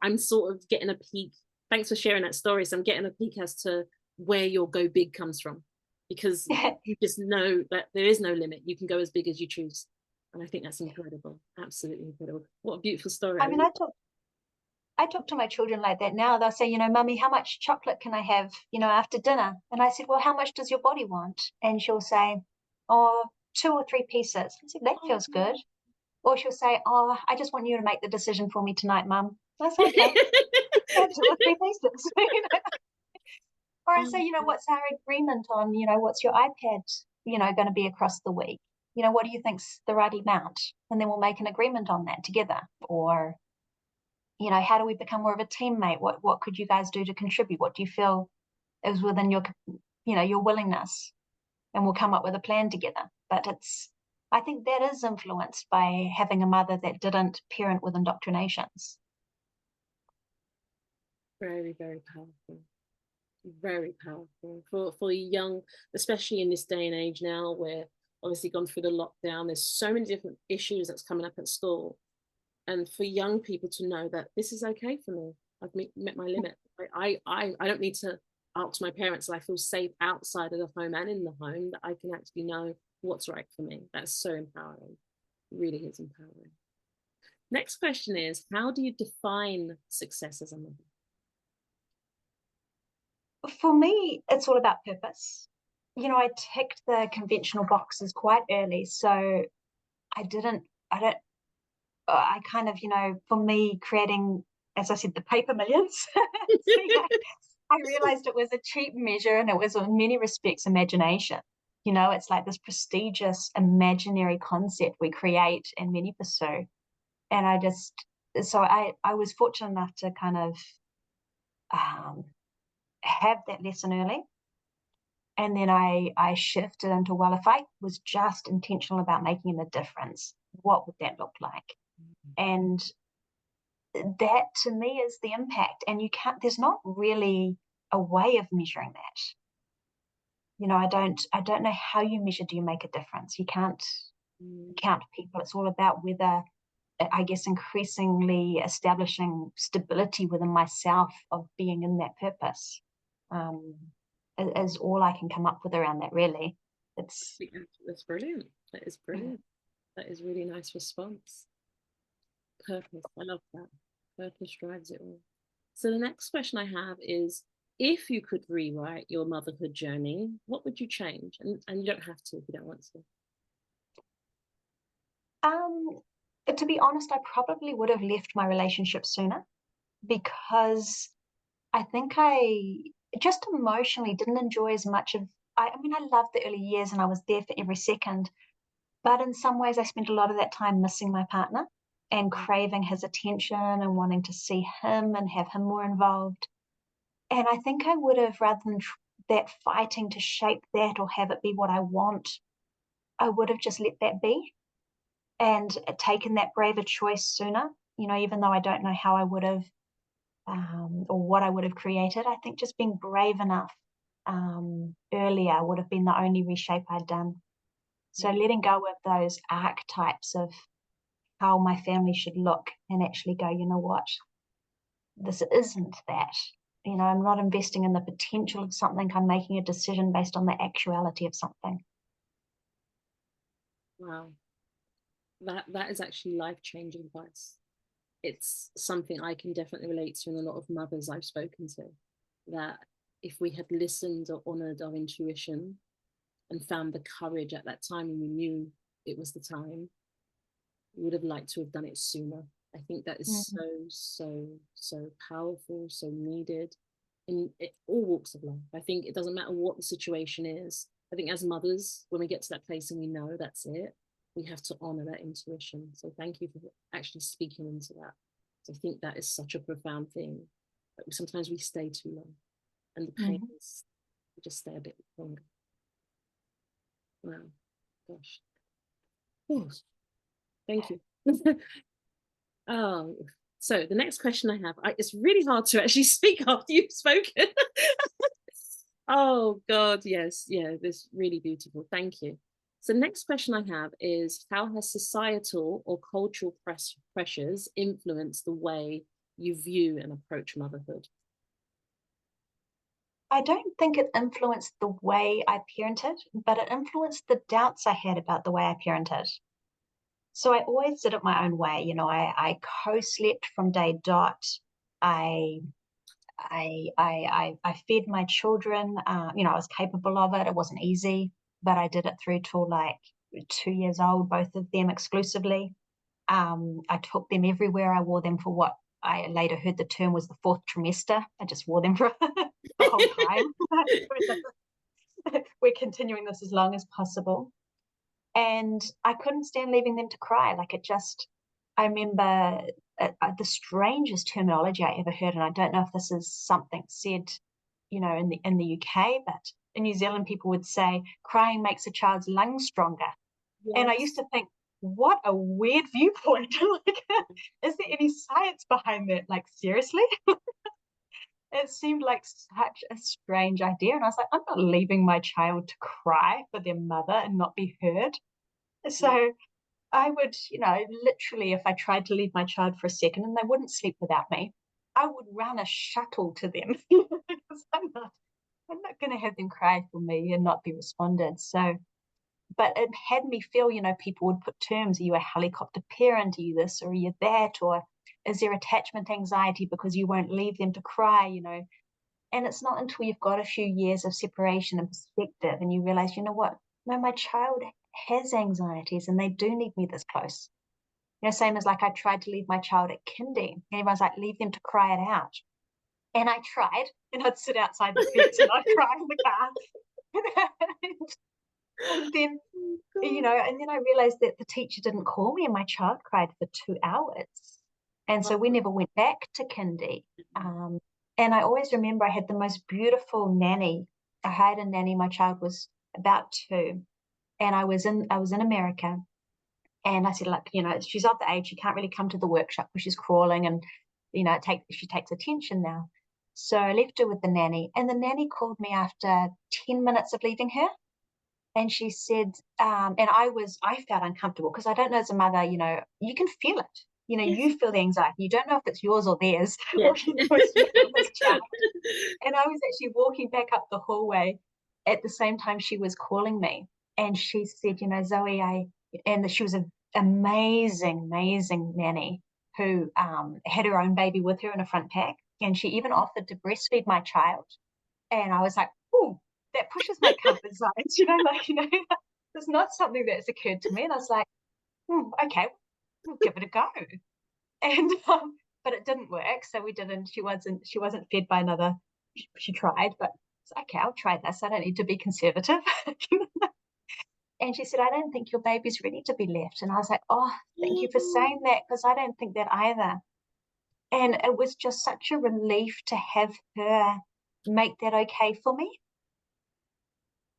I'm sort of getting a peek. Thanks for sharing that story. So I'm getting a peek as to where your go big comes from. because you just know that there is no limit. You can go as big as you choose. And I think that's incredible. Absolutely incredible. What a beautiful story. I mean, I talk to my children like that now. They'll say, you know, Mummy, how much chocolate can I have, you know, after dinner? And I said, well, how much does your body want? And she'll say, oh, 2 or 3 pieces. I said, that feels good. Or she'll say, oh, I just want you to make the decision for me tonight, Mum. I said, okay, have 2 or 3 pieces. You know? Or I say, you know, what's our agreement on, you know, what's your iPad, you know, going to be across the week? You know, what do you think's the right amount? And then we'll make an agreement on that together. Or, you know, how do we become more of a teammate? What could you guys do to contribute? What do you feel is within your, you know, your willingness? And we'll come up with a plan together. But I think that is influenced by having a mother that didn't parent with indoctrinations. Very, very powerful. Very powerful for young, especially in this day and age now, where obviously gone through the lockdown. There's so many different issues that's coming up at school, and for young people to know that this is okay for me. I've met my limit. I don't need to ask my parents that I feel safe outside of the home and in the home, that I can actually know what's right for me. That's so empowering. It really is empowering. Next question is, how do you define success as a mother? For me, it's all about purpose. You know, I ticked the conventional boxes quite early, so I kind of, you know, for me, creating, as I said, the paper millions, I realized it was a cheap measure, and it was in many respects imagination. You know, it's like this prestigious imaginary concept we create and many pursue. And I was fortunate enough to kind of have that lesson early. And then I shifted into, well, if I was just intentional about making a difference, what would that look like? And that to me is the impact. And there's not really a way of measuring that. You know, I don't know how you measure, do you make a difference? You can't count people. It's all about whether, I guess, increasingly establishing stability within myself of being in that purpose. Is all I can come up with around that, really. That's brilliant. That is brilliant. That is really nice response. Purpose. I love that. Purpose drives it all. So the next question I have is, if you could rewrite your motherhood journey, what would you change? And you don't have to if you don't want to. To be honest, I probably would have left my relationship sooner, because I think I just emotionally didn't enjoy as much of, I mean, I loved the early years and I was there for every second, but in some ways I spent a lot of that time missing my partner and craving his attention and wanting to see him and have him more involved. And I think I would have, rather than that fighting to shape that or have it be what I want, I would have just let that be and taken that braver choice sooner, you know, even though I don't know how I would have or what I would have created. I think just being brave enough earlier would have been the only reshape I'd done. So letting go of those archetypes of how my family should look and actually go, you know what, this isn't that. You know, I'm not investing in the potential of something. I'm making a decision based on the actuality of something. Wow. That is actually life-changing advice. It's something I can definitely relate to, and a lot of mothers I've spoken to, that if we had listened or honored our intuition and found the courage at that time and we knew it was the time, we would have liked to have done it sooner. I think that is so powerful, so needed in all walks of life. I think it doesn't matter what the situation is. I think as mothers, when we get to that place and we know that's it, we have to honor that intuition. So thank you for actually speaking into that. So I think that is such a profound thing. But sometimes we stay too long, and the pain is, we just stay a bit longer. Wow, gosh. Oh, thank you. Oh, so the next question I have, it's really hard to actually speak after you've spoken. Oh God, yes, yeah, this really beautiful. Thank you. So the next question I have is, how has societal or cultural pressures influenced the way you view and approach motherhood? I don't think it influenced the way I parented, but it influenced the doubts I had about the way I parented. So I always did it my own way. I co-slept from day dot. I I fed my children. I was capable of it. It wasn't easy, but I did it through till like 2 years old, both of them exclusively. I took them everywhere. I wore them for what I later heard the term was the fourth trimester. I just wore them for the whole time. We're continuing this as long as possible. And I couldn't stand leaving them to cry. I remember the strangest terminology I ever heard, and I don't know if this is something said, in the UK, but in New Zealand, people would say crying makes a child's lungs stronger. And I used Yes. to think, what a weird viewpoint. Like, is there any science behind that? Like, seriously? It seemed like such a strange idea. And I was like, I'm not leaving my child to cry for their mother and not be heard. So I would, literally, if I tried to leave my child for a second and they wouldn't sleep without me, I would run a shuttle to them because I'm not going to have them cry for me and not be responded. So, but it had me feel, people would put terms: are you a helicopter parent? Are you this or are you that? Or is there attachment anxiety because you won't leave them to cry? And it's not until you've got a few years of separation and perspective and you realize, you know what? No, my child has anxieties and they do need me this close. Same as like I tried to leave my child at kindy. And everyone's like, leave them to cry it out. And I tried, and I'd sit outside the fence and I'd cry in the car. and then, and then I realized that the teacher didn't call me and my child cried for 2 hours. And so we never went back to kindy. And I always remember I had the most beautiful nanny. I hired a nanny. My child was about 2, and I was in America. And I said, look, she's of the age, she can't really come to the workshop because she's crawling and, she takes attention now. So I left her with the nanny, and the nanny called me after 10 minutes of leaving her. And she said, and I felt uncomfortable because I don't know as a mother, you can feel it. Yes. You feel the anxiety. You don't know if it's yours or theirs, Yeah. or it's your this child. And I was actually walking back up the hallway at the same time she was calling me. And she said, Zoe, and she was an amazing, amazing nanny who had her own baby with her in a front pack. And she even offered to breastfeed my child. And I was like, oh, that pushes my comfort zones, it's not something that's occurred to me. And I was like, okay, we'll give it a go. And but it didn't work, so we didn't. She wasn't fed by another. She tried, but it's okay. I'll try this. I don't need to be conservative. And she said, I don't think your baby's ready to be left. And I was like, oh, thank you for saying that, because I don't think that either. And it was just such a relief to have her make that okay for me.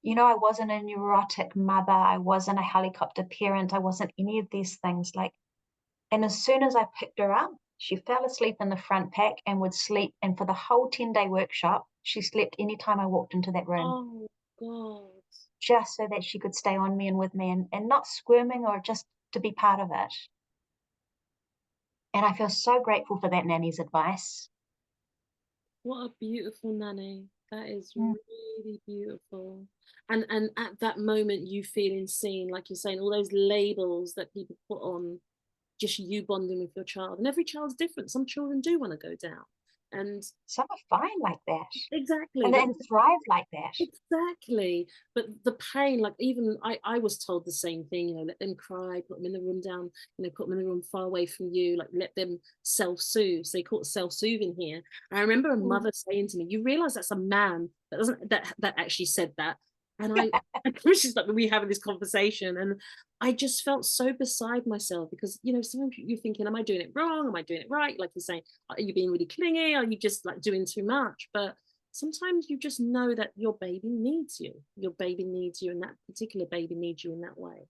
I wasn't a neurotic mother. I wasn't a helicopter parent. I wasn't any of these things. And as soon as I picked her up, she fell asleep in the front pack and would sleep. And for the whole 10-day workshop, she slept anytime I walked into that room, Oh God. just so that she could stay on me and with me and not squirming or just to be part of it. And I feel so grateful for that nanny's advice. What a beautiful nanny. That is Mm. really beautiful. And at that moment you feeling seen, like you're saying, all those labels that people put on just you bonding with your child. And every child's different. Some children do want to go down. And Some are fine like that exactly, and but then thrive like that. exactly. But the pain, like even I was told the same thing, let them cry, put them in the room down, put them in the room far away from you, like let them self-soothe. So they call it self-soothing here. I remember a Mm. mother saying to me, you realize that's a man that doesn't that actually said that. And I was just like we having this conversation and I just felt so beside myself because sometimes you're thinking, am I doing it wrong? Am I doing it right? Like you're saying, are you being really clingy? Are you just like doing too much? But sometimes you just know that your baby needs you. Your baby needs you, and that particular baby needs you in that way.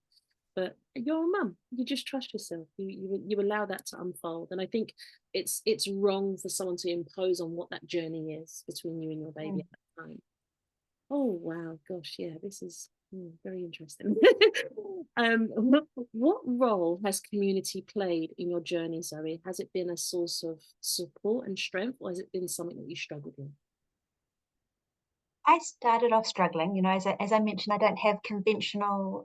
But you're a mum. You just trust yourself. You allow that to unfold. And I think it's wrong for someone to impose on what that journey is between you and your baby Mm. at that time. Oh wow, gosh, yeah, this is very interesting. What role has community played in your journey, Zoe? Has it been a source of support and strength, or has it been something that you struggled with? I started off struggling, as I mentioned, I don't have conventional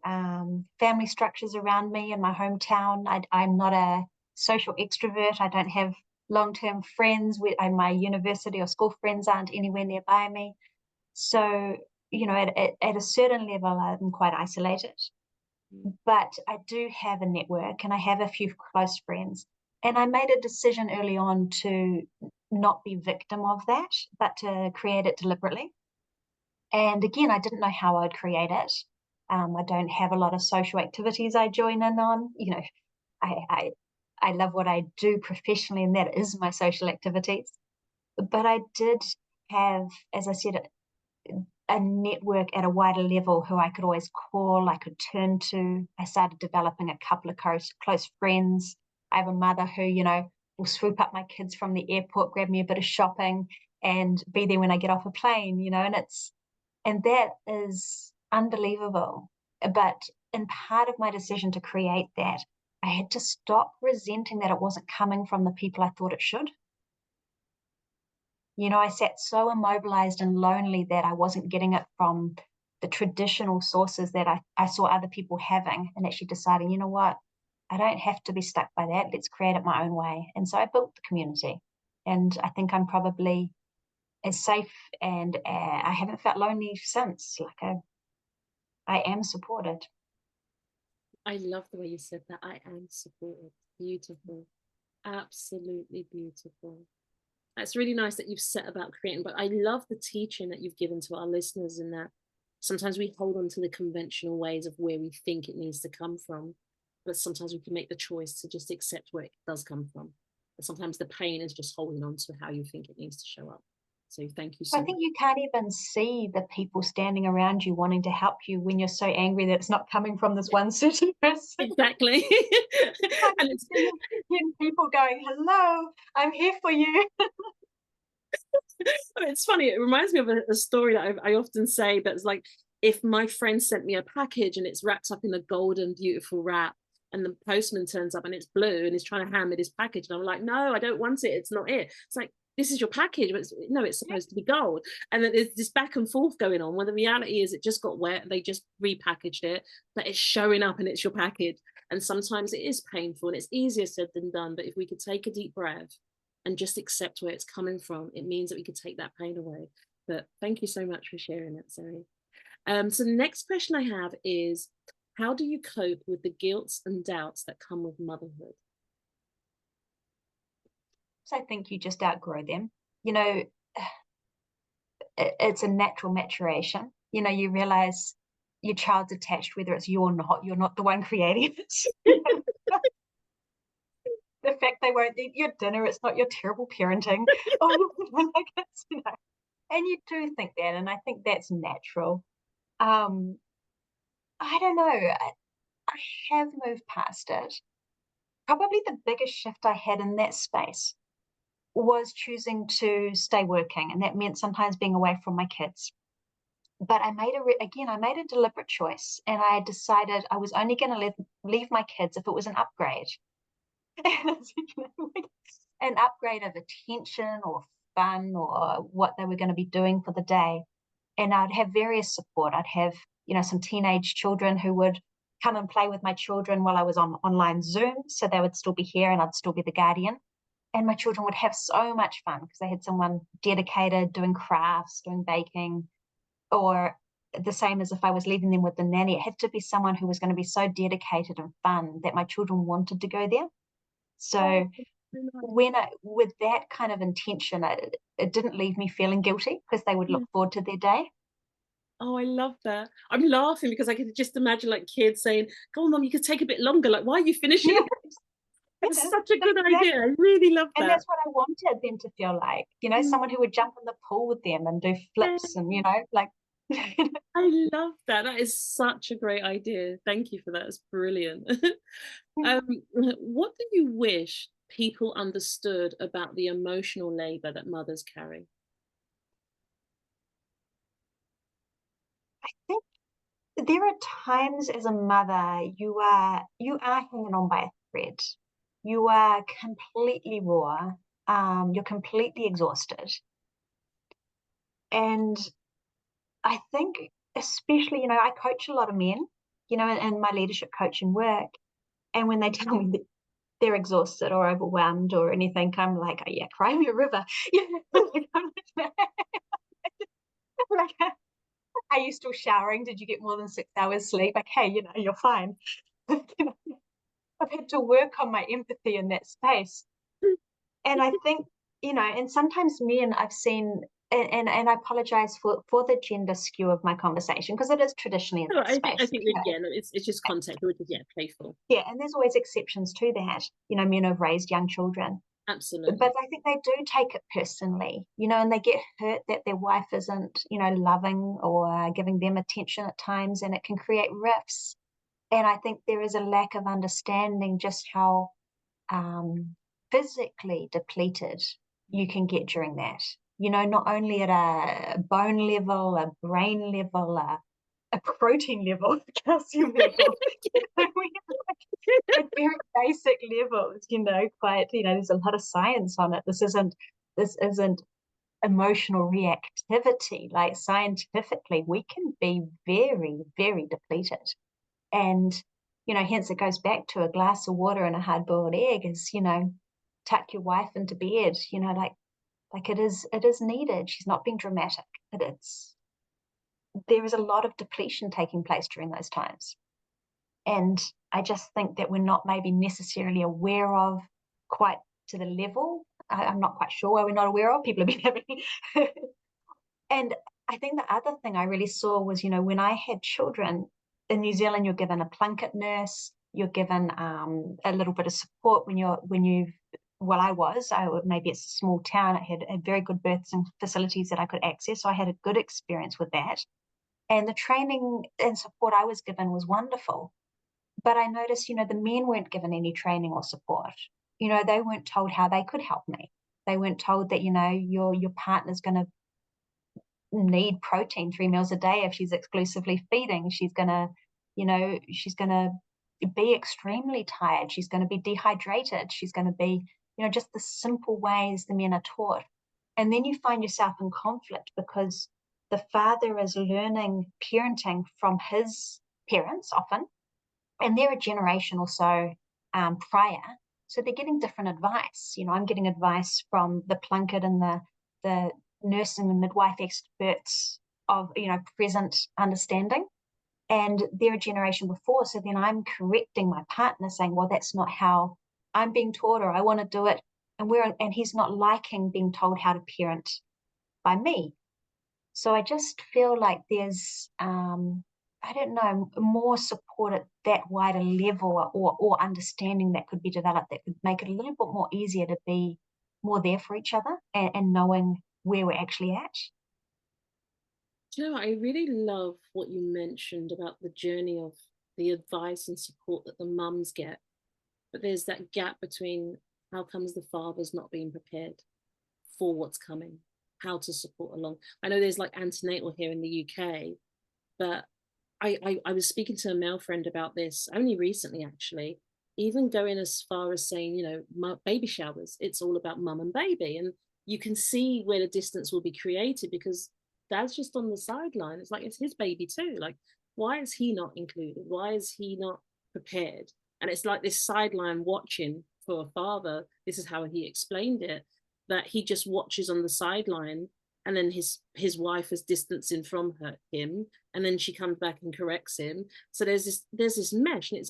family structures around me in my hometown. I'm not a social extrovert. I don't have long-term friends. My university or school friends aren't anywhere nearby me. So, at a certain level, I'm quite isolated. But I do have a network and I have a few close friends. And I made a decision early on to not be victim of that, but to create it deliberately. And again, I didn't know how I'd create it. I don't have a lot of social activities I join in on. I love what I do professionally, and that is my social activities. But I did have, as I said, a network at a wider level who I could always call, I could turn to. I started developing a couple of close friends. I have a mother who, will swoop up my kids from the airport, grab me a bit of shopping, and be there when I get off a plane, and that is unbelievable. But in part of my decision to create that, I had to stop resenting that it wasn't coming from the people I thought it should. I sat so immobilized and lonely that I wasn't getting it from the traditional sources that I saw other people having, and actually deciding, you know what, I don't have to be stuck by that. Let's create it my own way. And so I built the community. And I think I'm probably as safe, and I haven't felt lonely since. Like I am supported. I love the way you said that. I am supported. Beautiful. Absolutely beautiful. It's really nice that you've set about creating, but I love the teaching that you've given to our listeners, in that sometimes we hold on to the conventional ways of where we think it needs to come from, but sometimes we can make the choice to just accept where it does come from. And sometimes the pain is just holding on to how you think it needs to show up. So thank you so I much. think you can't even see the people standing around you wanting to help you when you're so angry that it's not coming from this one certain person. Exactly. And it's 10 people going, hello, I'm here for you. it's funny. It reminds me of a story that I often say, that's like, if my friend sent me a package and it's wrapped up in a golden, beautiful wrap, and the postman turns up and it's blue and he's trying to hand me this package, and I'm like, no, I don't want it. It's not it. It's like, this is your package, but no, it's supposed to be gold. And then there's this back and forth going on, when the reality is it just got wet. They just repackaged it, but it's showing up and it's your package. And sometimes it is painful and it's easier said than done. But if we could take a deep breath and just accept where it's coming from, it means that we could take that pain away. But thank you so much for sharing that, Zoe. So the next question I have is, how do you cope with the guilt and doubts that come with motherhood? So I think you just outgrow them. It's a natural maturation. You realize your child's attached, whether it's you or not. You're not the one creating it. The fact they won't eat your dinner, it's not your terrible parenting. And you do think that, and I think that's natural. I don't know. I have moved past it. Probably the biggest shift I had in that space was choosing to stay working, and that meant sometimes being away from my kids. But I made a deliberate choice, and I decided I was only going to leave my kids if it was an upgrade. An upgrade of attention or fun or what they were going to be doing for the day. And I'd have various support. I'd have, some teenage children who would come and play with my children while I was on online Zoom. So they would still be here and I'd still be the guardian. And my children would have so much fun because they had someone dedicated doing crafts, doing baking, or the same as if I was leaving them with the nanny. It had to be someone who was going to be so dedicated and fun that my children wanted to go there. So with that kind of intention, it didn't leave me feeling guilty because they would look forward to their day. Oh, I love that. I'm laughing because I could just imagine like kids saying, go on, Mum, you could take a bit longer. Like, why are you finishing? That's such a good idea. I really love that. And that's what I wanted them to feel like, someone who would jump in the pool with them and do flips and, like. I love that. That is such a great idea. Thank you for that. It's brilliant. What do you wish people understood about the emotional labor that mothers carry? I think there are times as a mother you are hanging on by a thread. You are completely raw. You're completely exhausted. And I think, especially, I coach a lot of men, in my leadership coaching work. And when they tell me that they're exhausted or overwhelmed or anything, I'm like, oh yeah, cry me a river. Like, like, are you still showering? Did you get more than 6 hours sleep? Okay, you're fine. I've had to work on my empathy in that space. And I think, and sometimes men I've seen, and I apologize for the gender skew of my conversation, because it is traditionally in No, that I space. think yeah, no, it's just context, which is playful. Yeah, and there's always exceptions to that. Men have raised young children. Absolutely. But I think they do take it personally, and they get hurt that their wife isn't, loving or giving them attention at times, and it can create rifts. And I think there is a lack of understanding just how physically depleted you can get during that. Not only at a bone level, a brain level, a protein level, a calcium level, at very basic levels, quite, there's a lot of science on it. This isn't emotional reactivity. Like, scientifically, we can be very, very depleted. And, hence it goes back to a glass of water and a hard-boiled egg is, tuck your wife into bed, like it is needed. She's not being dramatic. There is a lot of depletion taking place during those times. And I just think that we're not maybe necessarily aware of quite to the level. I'm not quite sure why we're not aware of. People have been having. And I think the other thing I really saw was, when I had children in New Zealand, you're given a plunket nurse, you're given a little bit of support maybe it's a small town. It had very good births and facilities that I could access. So I had a good experience with that. And the training and support I was given was wonderful. But I noticed, the men weren't given any training or support. They weren't told how they could help me. They weren't told that, your partner's going to need protein 3 meals a day if she's exclusively feeding. She's going to be extremely tired. She's going to be dehydrated. She's going to be, just the simple ways the men are taught. And then you find yourself in conflict because the father is learning parenting from his parents often, and they're a generation or so prior. So they're getting different advice. I'm getting advice from the plunket and the nursing and midwife experts of, present understanding. And they're a generation before. So then I'm correcting my partner saying, well, that's not how I'm being taught, or I want to do it. And he's not liking being told how to parent by me. So I just feel like there's, I don't know, more support at that wider level or understanding that could be developed that could make it a little bit more easier to be more there for each other and knowing where we're actually at. I really love what you mentioned about the journey of the advice and support that the mums get. But there's that gap between how comes the father's not being prepared for what's coming, how to support along. I know there's like antenatal here in the UK, but I was speaking to a male friend about this only recently, actually, even going as far as saying, baby showers, it's all about mum and baby. And you can see where the distance will be created because dad's just on the sideline. It's like, it's his baby too. Like, why is he not included? Why is he not prepared? And it's like this sideline watching for a father. This is how he explained it, that he just watches on the sideline, and then his wife is distancing from him, and then she comes back and corrects him. So there's this mesh, and it's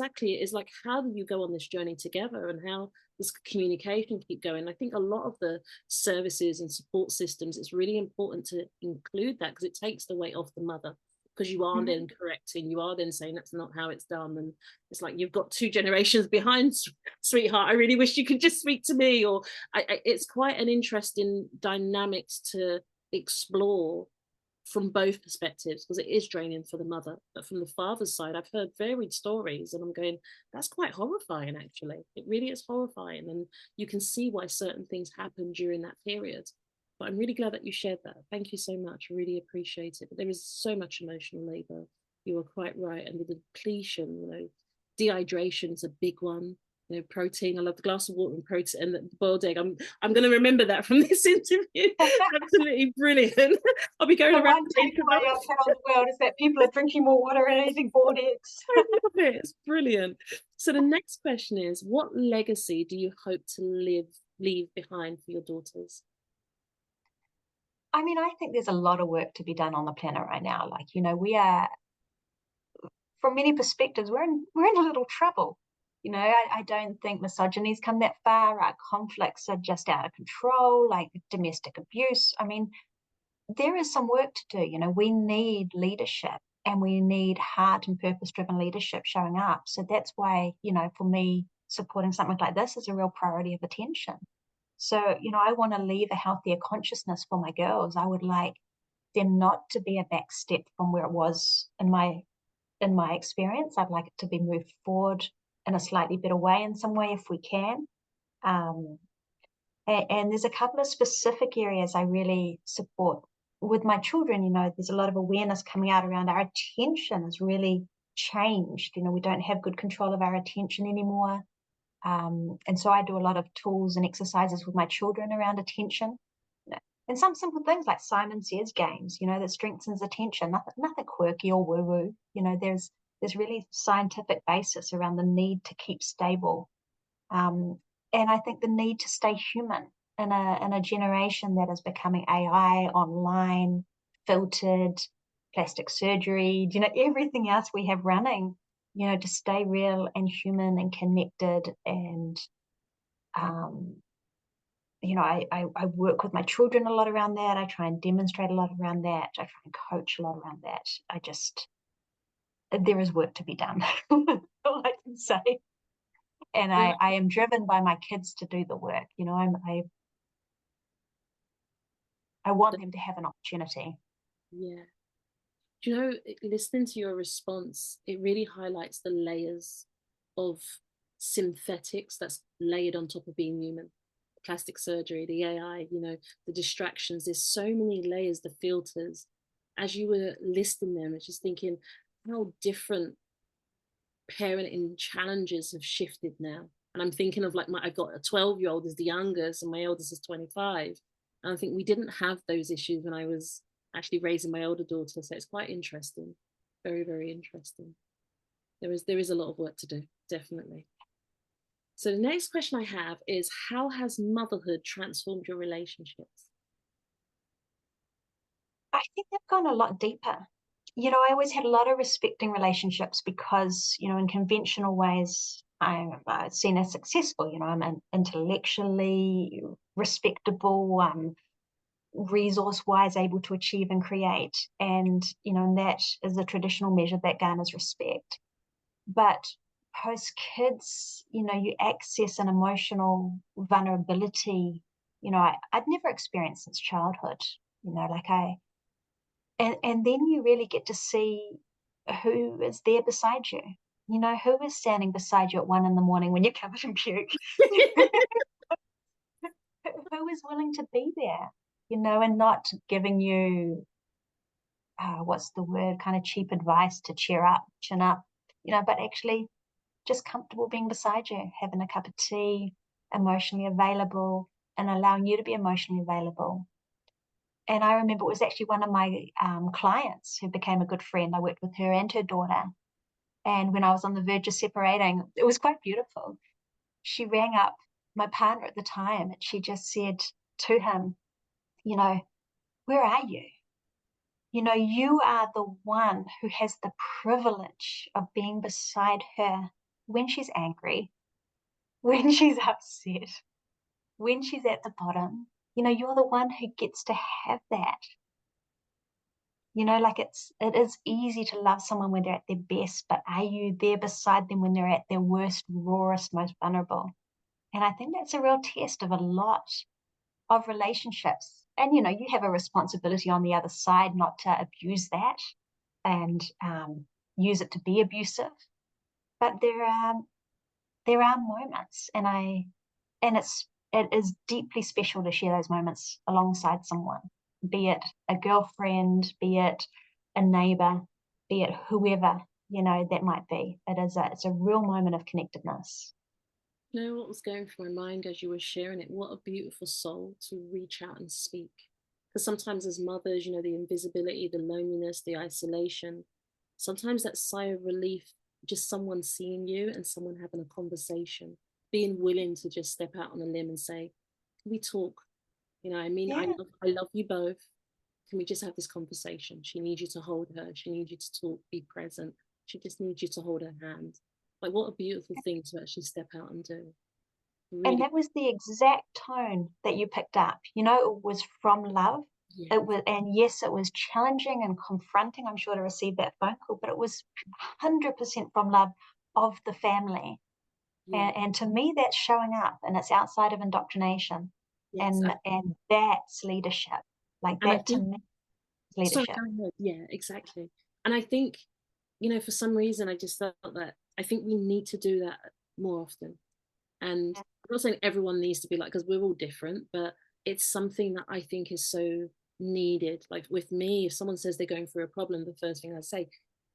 like, how do you go on this journey together, and how does communication keep going? I think a lot of the services and support systems, it's really important to include that, because it takes the weight off the mother, because you are then correcting, you are then saying that's not how it's done. And it's like, you've got 2 generations behind, sweetheart, I really wish you could just speak to me. Or it's quite an interesting dynamics to explore from both perspectives, because it is draining for the mother. But from the father's side, I've heard varied stories, and I'm going, that's quite horrifying, actually. It really is horrifying. And you can see why certain things happen during that period. But I'm really glad that you shared that. Thank you so much. I really appreciate it. But there is so much emotional labor. You are quite right. And the depletion, dehydration is a big one. You know, protein. I love the glass of water and protein and the boiled egg. I'm going to remember that from this interview. Absolutely brilliant. I'll be going The around one saying takeaway I've had on the world is that people are drinking more water and eating boiled eggs. I love it. It's brilliant. So the next question is, what legacy do you hope to leave behind for your daughters? I mean, I think there's a lot of work to be done on the planet right now. Like, you know, we are, from many perspectives, we're in a little trouble. You know, I don't think misogyny's come that far. Our conflicts are just out of control, like domestic abuse. I mean, there is some work to do. You know, we need leadership, and we need heart and purpose-driven leadership showing up. So that's why, you know, for me, supporting something like this is a real priority of attention. So, you know, I want to leave a healthier consciousness for my girls. I would like them not to be a back step from where it was in my experience. I'd like it to be moved forward in a slightly better way in some way if we can. Um, and there's a couple of specific areas I really support with my children. You know, there's a lot of awareness coming out around our attention has really changed. You know, we don't have good control of our attention anymore. And so I do a lot of tools and exercises with my children around attention. And some simple things like Simon Says games, you know, that strengthens attention, nothing quirky or woo-woo. You know, there's really scientific basis around the need to keep stable. And I think the need to stay human in a generation that is becoming AI, online, filtered, plastic surgery, you know, everything else we have running, you know, to stay real and human and connected. And you know, I work with my children a lot around that. I try and demonstrate a lot around that. I try and coach a lot around that. There is work to be done. All I can say. And I am driven by my kids to do the work. You know, I want them to have an opportunity. Yeah. Do you know, listening to your response, it really highlights the layers of synthetics that's layered on top of being human. Plastic surgery, the AI, you know, the distractions. There's so many layers, the filters. As you were listing them, it's just thinking how different parenting challenges have shifted now. And I'm thinking of like I've got a 12-year-old is the youngest and my oldest is 25. And I think we didn't have those issues when I was actually raising my older daughter. So it's quite interesting. Very, very interesting. There is a lot of work to do, definitely. So the next question I have is, how has motherhood transformed your relationships? I think they've gone a lot deeper. You know, I always had a lot of respecting relationships because, you know, in conventional ways, I'm seen as successful. You know, I'm an intellectually respectable, resource-wise able to achieve and create. And, you know, and that is the traditional measure that garners respect. But post-kids, you know, you access an emotional vulnerability, you know, I'd never experienced since childhood. You know, like and then you really get to see who is there beside you. You know, who is standing beside you at 1 a.m. when you're covered in puke? Who is willing to be there, you know, and not giving you, what's the word, kind of cheap advice to cheer up, chin up, you know, but actually just comfortable being beside you, having a cup of tea, emotionally available, and allowing you to be emotionally available. And I remember it was actually one of my clients who became a good friend. I worked with her and her daughter. And when I was on the verge of separating, it was quite beautiful. She rang up my partner at the time and she just said to him, you know, where are you? You know, you are the one who has the privilege of being beside her when she's angry, when she's upset, when she's at the bottom. You know, you're the one who gets to have that. You know, like it is easy to love someone when they're at their best, but are you there beside them when they're at their worst, rawest, most vulnerable? And I think that's a real test of a lot of relationships. And, you know, you have a responsibility on the other side not to abuse that and use it to be abusive. But there are moments, and it is deeply special to share those moments alongside someone, be it a girlfriend, be it a neighbor, be it whoever, you know, that might be. It's a real moment of connectedness. You know what was going through my mind as you were sharing it? What a beautiful soul to reach out and speak. Because sometimes, as mothers, the invisibility, the loneliness, the isolation, sometimes that sigh of relief, just someone seeing you and someone having a conversation, being willing to just step out on a limb and say, "Can we talk? I mean, Yeah. I love you both. Can we just have this conversation? She needs you to hold her. She needs you to talk, be present. She just needs you to hold her hand." Like, what a beautiful thing to actually step out and do. And Really, that was the exact tone that you picked up. It was from love. yeah, It was, and yes, it was challenging and confronting, I'm sure, to receive that phone call, but it was 100% from love of the family. yeah. And to me, that's showing up, and it's outside of indoctrination. Yes, And that's leadership. Like and I that to think, me is sorry, leadership. go ahead. Yeah, exactly. And I think, for some reason, I just felt that I think we need to do that more often. And I'm not saying everyone needs to be like, because we're all different, but it's something that I think is so needed. Like with me, if someone says they're going through a problem, the first thing I say,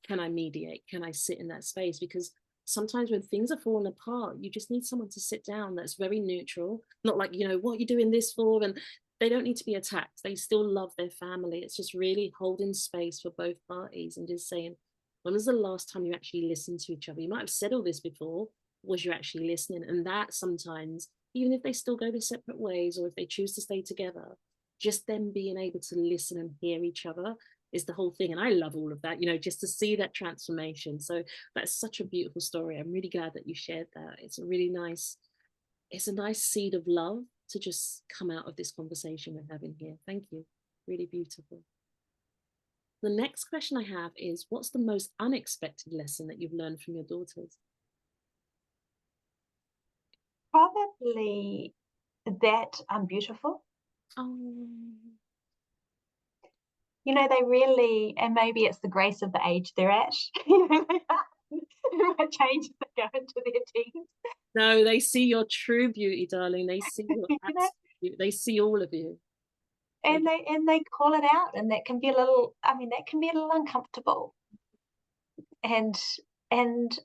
can I mediate? Can I sit in that space? Because sometimes when things are falling apart, you just need someone to sit down that's very neutral, not like, what are you doing this for? And they don't need to be attacked. They still love their family. It's just really holding space for both parties and just saying, when was the last time you actually listened to each other? You might have said all this before. Was you actually listening? And that sometimes, even if they still go their separate ways or if they choose to stay together, just them being able to listen and hear each other is the whole thing. And I love all of that, just to see that transformation. So that's such a beautiful story. I'm really glad that you shared that. It's a nice seed of love to just come out of this conversation we're having here. Thank you. Really beautiful. The next question I have is, what's the most unexpected lesson that you've learned from your daughters? Probably that I'm beautiful. Oh, They really, and maybe it's the grace of the age they're at. It might change as they go into their teens. no, they see your true beauty, darling. They see your You know, absolute, they see all of you. They, and they call it out, and that can be a little. I mean, that can be a little uncomfortable, and and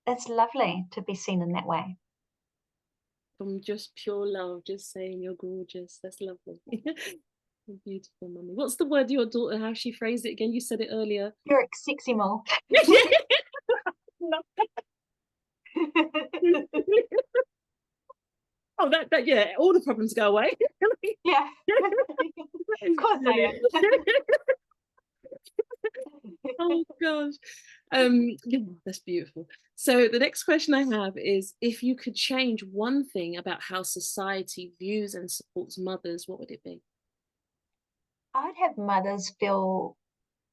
it's lovely to be seen in that way. from just pure love, just saying you're gorgeous. That's lovely. Beautiful, mummy. What's the word your daughter, how she phrased it again? You said it earlier. You're sexy, Mo. Oh, that, yeah, all the problems go away. Yeah, of course I am. Oh gosh. Yeah, that's beautiful. So the next question I have is, if you could change one thing about how society views and supports mothers, what would it be? I'd have mothers feel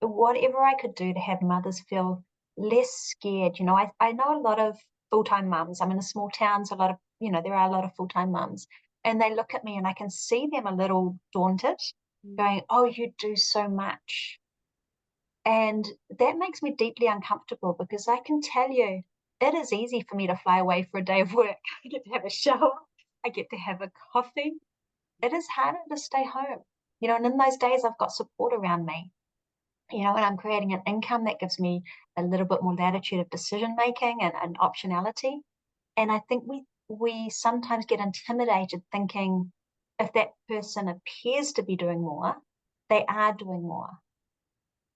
whatever I could do to have mothers feel less scared. I know a lot of full-time mums. I'm in a small town, so there are a lot of full-time mums. And they look at me and I can see them a little daunted, Mm. going, "Oh, you do so much." And that makes me deeply uncomfortable because I can tell you it is easy for me to fly away for a day of work. I get to have a shower, I get to have a coffee. It is harder to stay home. And in those days I've got support around me, and I'm creating an income that gives me a little bit more latitude of decision making and optionality. And I think we sometimes get intimidated thinking if that person appears to be doing more, they are doing more.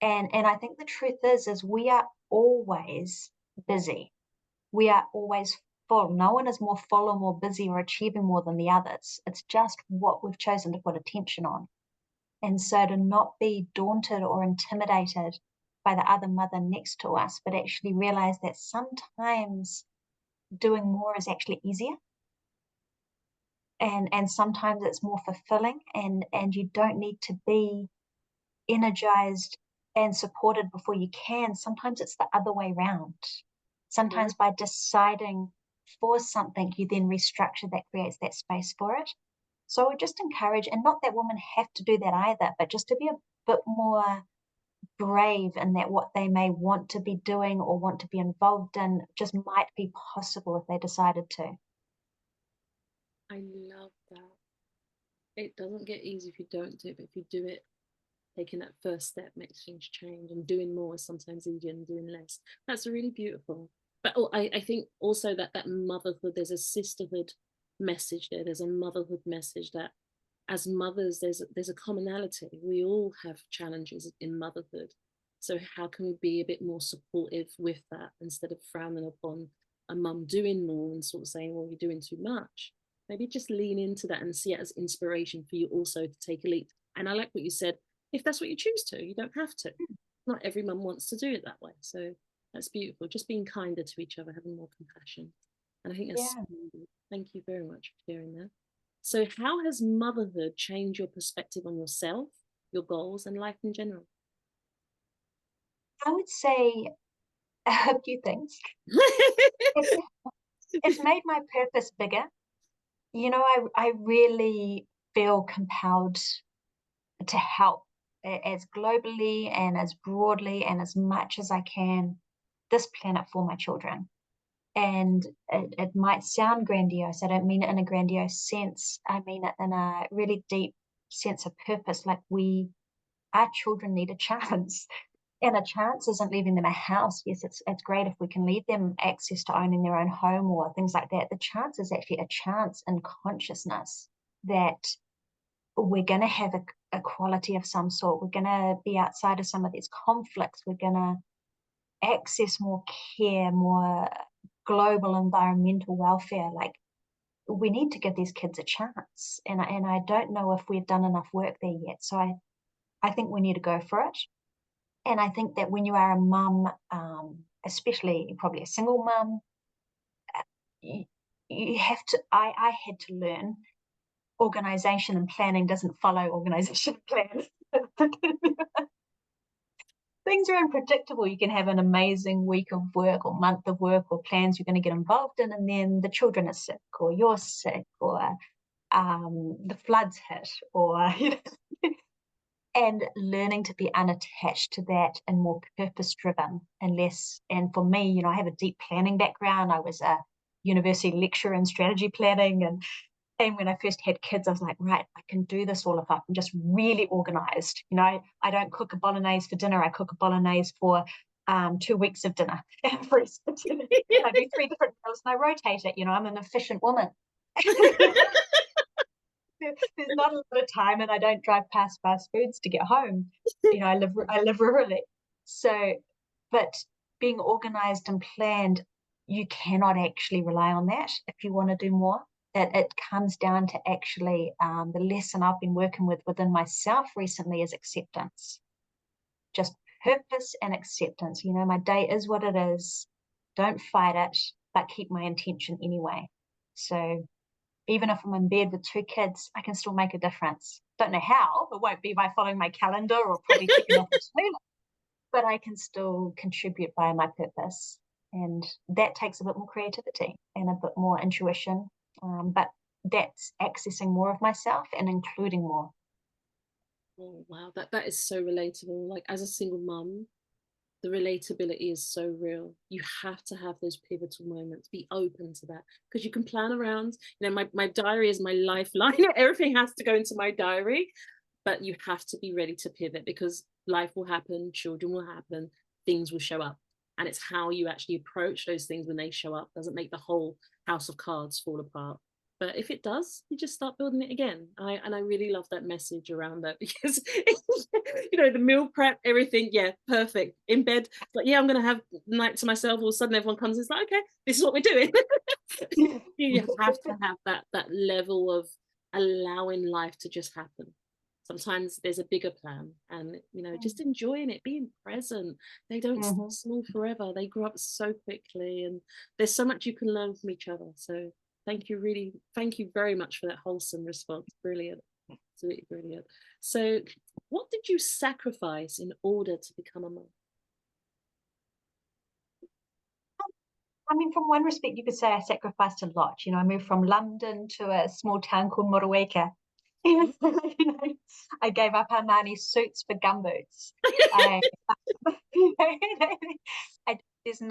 And I think the truth is we are always busy. We are always full. No one is more full or more busy or achieving more than the others. It's just what we've chosen to put attention on. And so to not be daunted or intimidated by the other mother next to us, but actually realize that sometimes doing more is actually easier. And sometimes it's more fulfilling, and you don't need to be energized and supported before you can. Sometimes it's the other way around. Very, Sometimes by deciding for something, you then restructure that creates that space for it. So I would just encourage, and not that women have to do that either, but just to be a bit more brave in that what they may want to be doing or want to be involved in just might be possible if they decided to. I love that. It doesn't get easy if you don't do it, but if you do it, taking that first step makes things change, and doing more is sometimes easier than doing less. That's really beautiful. But I think also that motherhood, there's a sisterhood message there. There's a motherhood message that as mothers, there's a commonality. We all have challenges in motherhood. So how can we be a bit more supportive with that instead of frowning upon a mum doing more and sort of saying, well, you're doing too much? Maybe just lean into that and see it as inspiration for you also to take a leap. And I like what you said, if that's what you choose to, you don't have to. Not every mum wants to do it that way. So that's beautiful. Just being kinder to each other, having more compassion. And I think that's, Yeah. thank you very much for sharing that. So how has motherhood changed your perspective on yourself, your goals, and life in general? I would say a few things. It's, it's made my purpose bigger. You know, I really feel compelled to help as globally and as broadly and as much as I can this planet for my children. And it might sound grandiose. I don't mean it in a grandiose sense. I mean it in a really deep sense of purpose. Like our children need a chance. And a chance isn't leaving them a house. Yes, it's great if we can leave them access to owning their own home or things like that. The chance is actually a chance in consciousness that we're going to have a quality of some sort. We're going to be outside of some of these conflicts. We're going to access more care, more global environmental welfare. Like, we need to give these kids a chance. And I don't know if we've done enough work there yet. So I think we need to go for it. And I think that when you are a mum, especially probably a single mum, you have to, I had to learn organization and planning doesn't follow organization and plan. Things are unpredictable. You can have an amazing week of work or month of work or plans you're going to get involved in, and then the children are sick or you're sick or the floods hit or, you know, and learning to be unattached to that and more purpose driven and less. And for me, you know, I have a deep planning background. I was a university lecturer in strategy planning, and when I first had kids, I was like, right, I can do this all if I'm just really organized. You know, I don't cook a bolognese for dinner. I cook a bolognese for 2 weeks of dinner. And I do 3 different meals and I rotate it. You know, I'm an efficient woman. There's not a lot of time, and I don't drive past fast foods to get home. You know, I live rurally. So, but being organized and planned, you cannot actually rely on that if you want to do more. It comes down to actually the lesson I've been working with within myself recently is acceptance. Just purpose and acceptance. You know, my day is what it is. Don't fight it, but keep my intention anyway. So even if I'm in bed with 2 kids, I can still make a difference. Don't know how. It won't be by following my calendar or probably ticking off a to-do list, but I can still contribute by my purpose. And that takes a bit more creativity and a bit more intuition. But that's accessing more of myself and including more. Oh, wow, that is so relatable. Like as a single mum, the relatability is so real. You have to have those pivotal moments. Be open to that because you can plan around. You know, my diary is my lifeline. Everything has to go into my diary, but you have to be ready to pivot because life will happen, children will happen, things will show up. And it's how you actually approach those things when they show up doesn't make the whole house of cards fall apart. But if it does, you just start building it again. And I really love that message around that because, you know, the meal prep, everything, yeah, perfect. In bed, like, yeah, I'm going to have night to myself. All of a sudden everyone comes and it's like, okay, this is what we're doing. You have to have that level of allowing life to just happen. Sometimes there's a bigger plan and, you know, just enjoying it, being present. They don't stay small forever. They grow up so quickly and there's so much you can learn from each other. So thank you very much for that wholesome response. Brilliant. Absolutely brilliant. So what did you sacrifice in order to become a mom? I mean, from one respect, you could say I sacrificed a lot. You know, I moved from London to a small town called Motueka. You know, I gave up Armani suits for gumboots. There's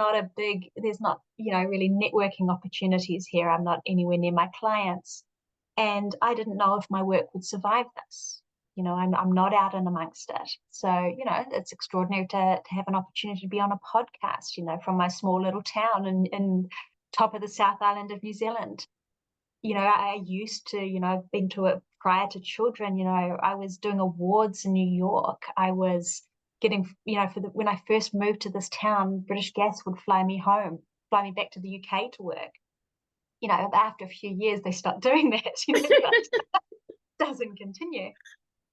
not, you know, really networking opportunities here. I'm not anywhere near my clients. And I didn't know if my work would survive this. You know, I'm not out and amongst it. So, you know, it's extraordinary to have an opportunity to be on a podcast, you know, from my small little town in top of the South Island of New Zealand. You know, I used to, you know, I've been to it prior to children. You know, I was doing awards in New York. I was getting, you know, when I first moved to this town, British Gas would fly me back to the UK to work. You know, after a few years, they stopped doing that, you know, but doesn't continue.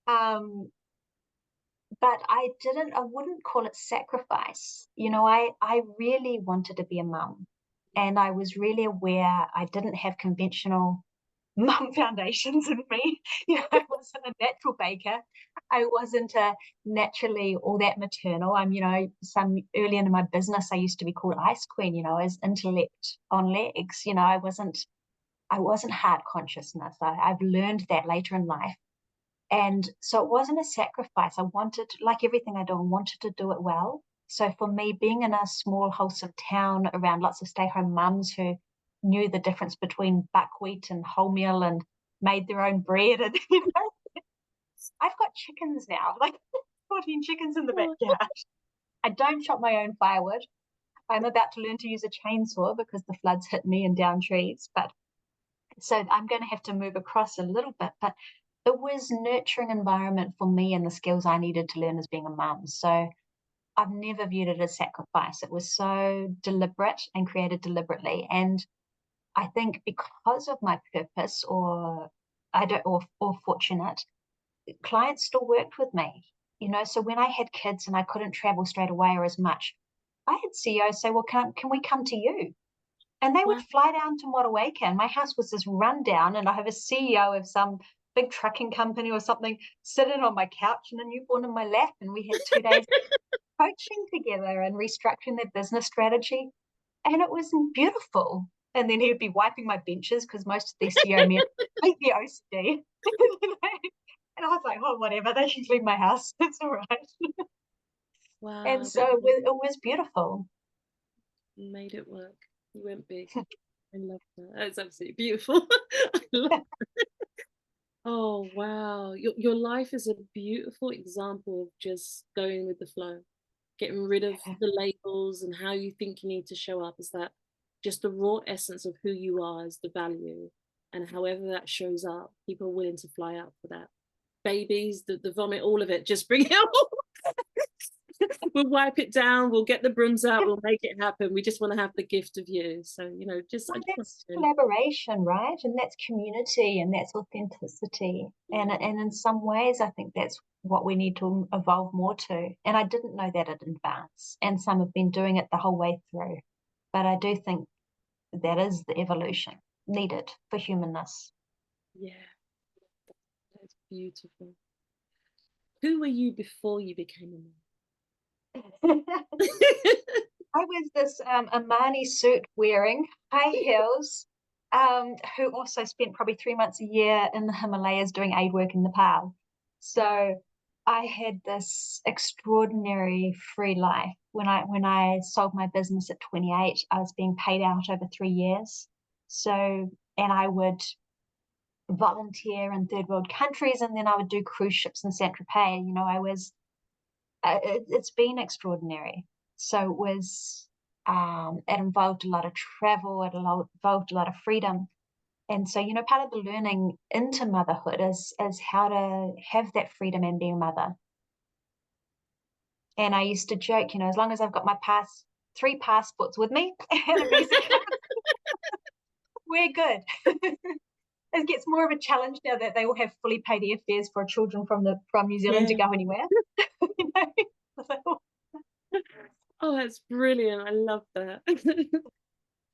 But I wouldn't call it sacrifice. You know, I really wanted to be a mum, and I was really aware I didn't have conventional mum foundations in me. You know, I wasn't a natural baker. I wasn't naturally all that maternal. I'm, you know, early in my business, I used to be called Ice Queen, you know, as intellect on legs. You know, I wasn't heart consciousness. I've learned that later in life. And so it wasn't a sacrifice. I wanted, like everything I do, I wanted to do it well. So for me, being in a small, wholesome town around lots of stay-home mums who knew the difference between buckwheat and wholemeal and made their own bread, and you know, I've got chickens now, like 14 chickens in the backyard. I don't chop my own firewood. I'm about to learn to use a chainsaw because the floods hit me and down trees. But so I'm going to have to move across a little bit. But it was nurturing environment for me and the skills I needed to learn as being a mum. So I've never viewed it as sacrifice. It was so deliberate and created deliberately. And I think because of my purpose or fortunate, clients still worked with me. You know, so when I had kids and I couldn't travel straight away or as much, I had CEOs say, well, can we come to you? And they would fly down to Motueka, and my house was this rundown, and I have a CEO of some big trucking company or something sitting on my couch and a newborn in my lap, and we had 2 days coaching together and restructuring their business strategy, and it was beautiful. And then he would be wiping my benches because most of these CEO men hate the OCD. And I was like, oh, whatever, they can leave my house. It's all right. Wow. And so it was beautiful. You made it work. You went big. I love that. That's absolutely beautiful. I love that. Oh, wow. Your life is a beautiful example of just going with the flow, getting rid of the labels and how you think you need to show up. Is that just the raw essence of who you are is the value. And however that shows up, people are willing to fly out for that. Babies, the vomit, all of it, just bring it all. We'll wipe it down, we'll get the brooms out, we'll make it happen. We just want to have the gift of you. So, you know, that's collaboration, right? And that's community, and that's authenticity. And in some ways, I think that's what we need to evolve more to. And I didn't know that in advance. And some have been doing it the whole way through. But I do think that is the evolution needed for humanness. Yeah, that's beautiful. Who were you before you became a mom? I was this Amani suit wearing, high heels, who also spent probably 3 months a year in the Himalayas doing aid work in Nepal. So I had this extraordinary free life. When I sold my business at 28, I was being paid out over 3 years. So, and I would volunteer in third world countries, and then I would do cruise ships in Saint-Tropez. You know, it's been extraordinary. So it was, it involved a lot of travel, it involved a lot of freedom. And so, you know, part of the learning into motherhood is how to have that freedom and be a mother. And I used to joke, you know, as long as I've got my 3 passports with me and a visa, we're good. It gets more of a challenge now that they will have fully paid airfares for children from New Zealand to go anywhere. You know? Oh, that's brilliant. I love that.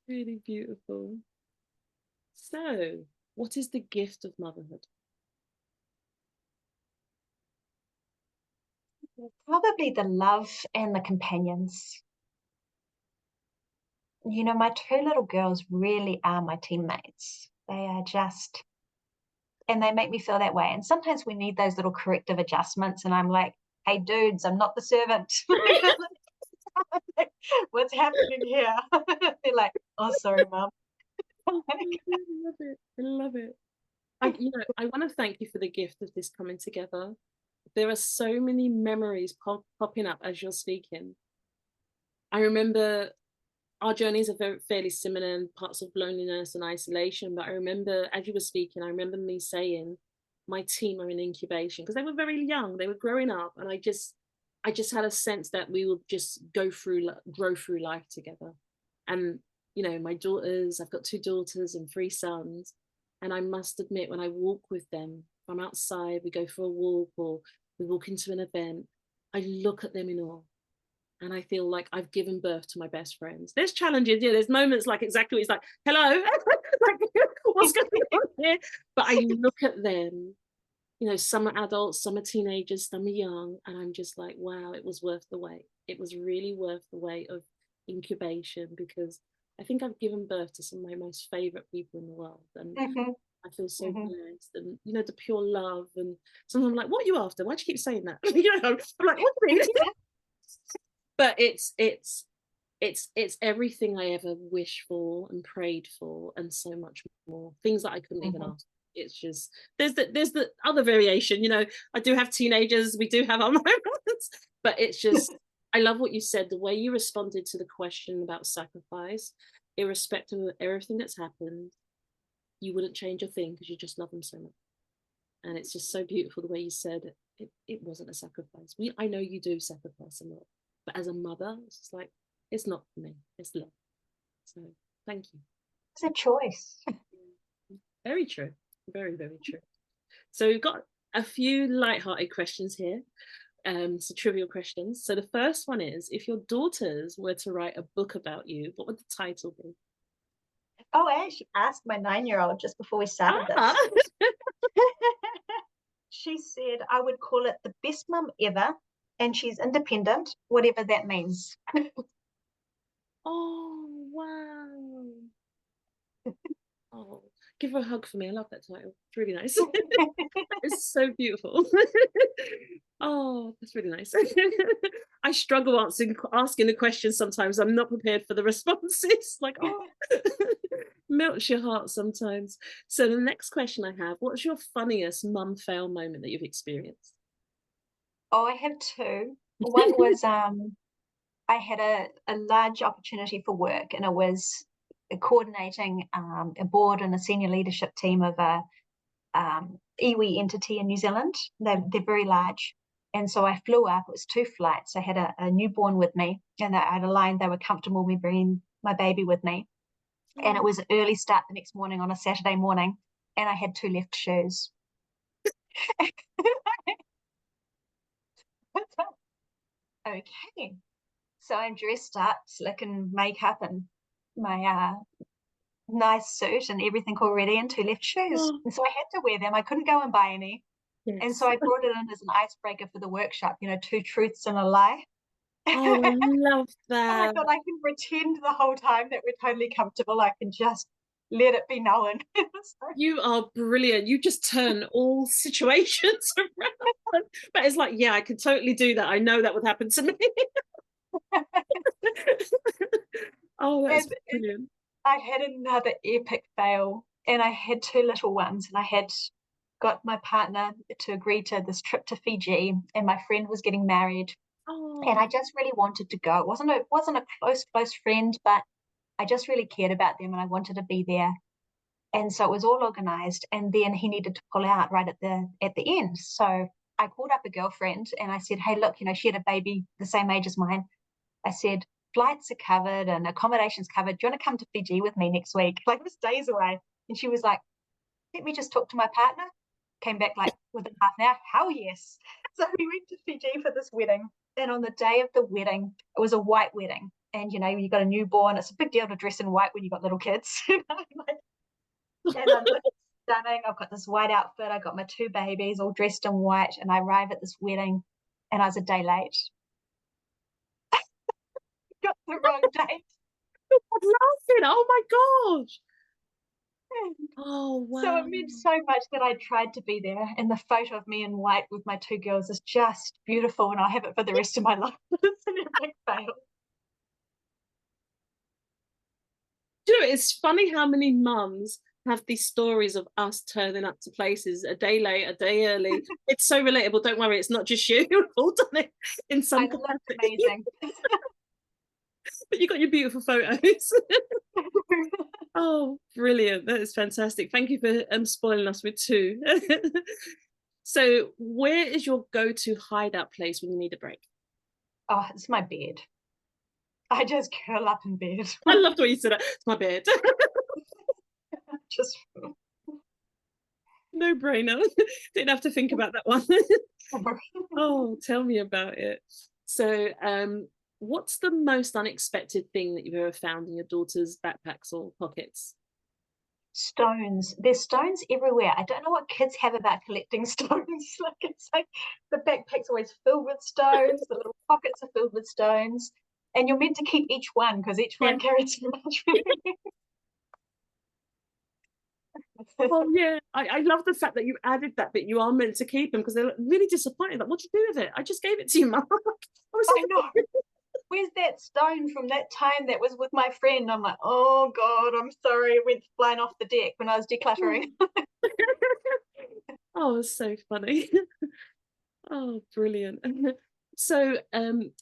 Really beautiful. So, what is the gift of motherhood? Probably the love and the companions. You know, my 2 little girls really are my teammates. They are just, and they make me feel that way. And sometimes we need those little corrective adjustments. And I'm like, hey, dudes, I'm not the servant. What's happening here? They're like, oh, sorry, Mom. I love it. I love it. I want to thank you for the gift of this coming together. There are so many memories popping up as you're speaking. I remember our journeys are fairly similar in parts of loneliness and isolation. But I remember, as you were speaking, I remember me saying, my team are in incubation, because they were very young, they were growing up, and I just had a sense that we would just grow through life together. And my daughters, I've got 2 daughters and 3 sons, and I must admit, when I walk with them, if I'm outside, we go for a walk, or we walk into an event, I look at them in awe. And I feel like I've given birth to my best friends. There's challenges, there's moments like exactly what it's like, hello, like, what's going on here? But I look at them, some are adults, some are teenagers, some are young, and I'm just like, wow, it was worth the wait. It was really worth the wait of incubation, because I think I've given birth to some of my most favorite people in the world. And I feel so blessed, and the pure love. And sometimes I'm like, what are you after? Why do you keep saying that? I'm like, what do you mean? But it's everything I ever wished for and prayed for, and so much more. Things that I couldn't even ask. It's just there's the other variation. I do have teenagers. We do have our moments, but it's just I love what you said. The way you responded to the question about sacrifice, irrespective of everything that's happened, you wouldn't change a thing because you just love them so much. And it's just so beautiful the way you said it wasn't a sacrifice. I know you do sacrifice a lot. But as a mother, it's just like, it's not for me, it's love. So thank you. It's a choice. Very true. Very, very true. So we've got a few light-hearted questions here. So trivial questions. So the first one is, if your daughters were to write a book about you, what would the title be? Oh, I actually asked my 9-year-old just before we started this. She said I would call it The Best Mum Ever, and she's independent, whatever that means. Oh, wow. Oh, give her a hug for me. I love that title. It's really nice. It's so beautiful. Oh, that's really nice. I struggle asking the questions sometimes. I'm not prepared for the responses. Like, oh, melts your heart sometimes. So the next question I have, what's your funniest mum fail moment that you've experienced? Oh, I have 2. One was I had a large opportunity for work, and it was coordinating a board and a senior leadership team of a iwi entity in New Zealand. They're very large. And so I flew up. It was 2 flights. I had a newborn with me, and I had aligned they were comfortable with me bringing my baby with me. And it was an early start the next morning on a Saturday morning, and I had 2 left shoes. Okay. So I'm dressed up, slick and makeup, and my nice suit and everything already, and 2 left shoes. And so I had to wear them. I couldn't go and buy any. Yes. And so I brought it in as an icebreaker for the workshop, 2 truths and a lie. Oh, I love that. I thought I can pretend the whole time that we're totally comfortable. I can just let it be known. You are brilliant. You just turn all situations around. But it's like, yeah, I could totally do that. I know that would happen to me. Oh, that's brilliant. I had another epic fail, and I had 2 little ones, and I had got my partner to agree to this trip to Fiji, and my friend was getting married. Oh. And I just really wanted to go. It wasn't a close friend, but I just really cared about them, and I wanted to be there. And so it was all organized, and then he needed to pull out right at the end. So I called up a girlfriend, and I said, hey, look, she had a baby the same age as mine. I said, flights are covered and accommodations covered. Do you want to come to Fiji with me next week? Like, it was days away. And she was like, let me just talk to my partner. Came back like within half an hour. Hell yes. So we went to Fiji for this wedding. And on the day of the wedding, it was a white wedding. And, you got a newborn. It's a big deal to dress in white when you got little kids. And I'm looking stunning. I've got this white outfit. I got my 2 babies all dressed in white. And I arrive at this wedding, and I was a day late. Got the wrong date. I'm laughing. Oh my gosh. Oh wow. So it meant so much that I tried to be there, and the photo of me in white with my 2 girls is just beautiful, and I'll have it for the rest of my life. It's an epic fail. It's funny how many mums have these stories of us turning up to places a day late, a day early. It's so relatable. Don't worry, it's not just you. We've all done it in some I looked capacity. amazing. But you got your beautiful photos. Oh, brilliant. That is fantastic. Thank you for spoiling us with two. So, where is your go-to hideout place when you need a break? Oh, it's my bed. I just curl up in bed. I loved what you said. It's my bed. Just No brainer. Didn't have to think about that one. Oh, tell me about it. So, what's the most unexpected thing that you've ever found in your daughter's backpacks or pockets? stones. There's stones everywhere. I don't know what kids have about collecting stones. Like it's like the backpack's always filled with stones, the little pockets are filled with stones. And you're meant to keep each one because each Yeah. one carries so much meaning. Oh yeah, I love the fact that you added that bit. You are meant to keep them because they're really disappointed. Like, what do you do with it? I just gave it to you, Mum. I was I know. Where's that stone from that time that was with my friend? I'm like, oh God, I'm sorry. It went flying off the deck when I was decluttering. Oh, it's so funny. Oh, brilliant. So,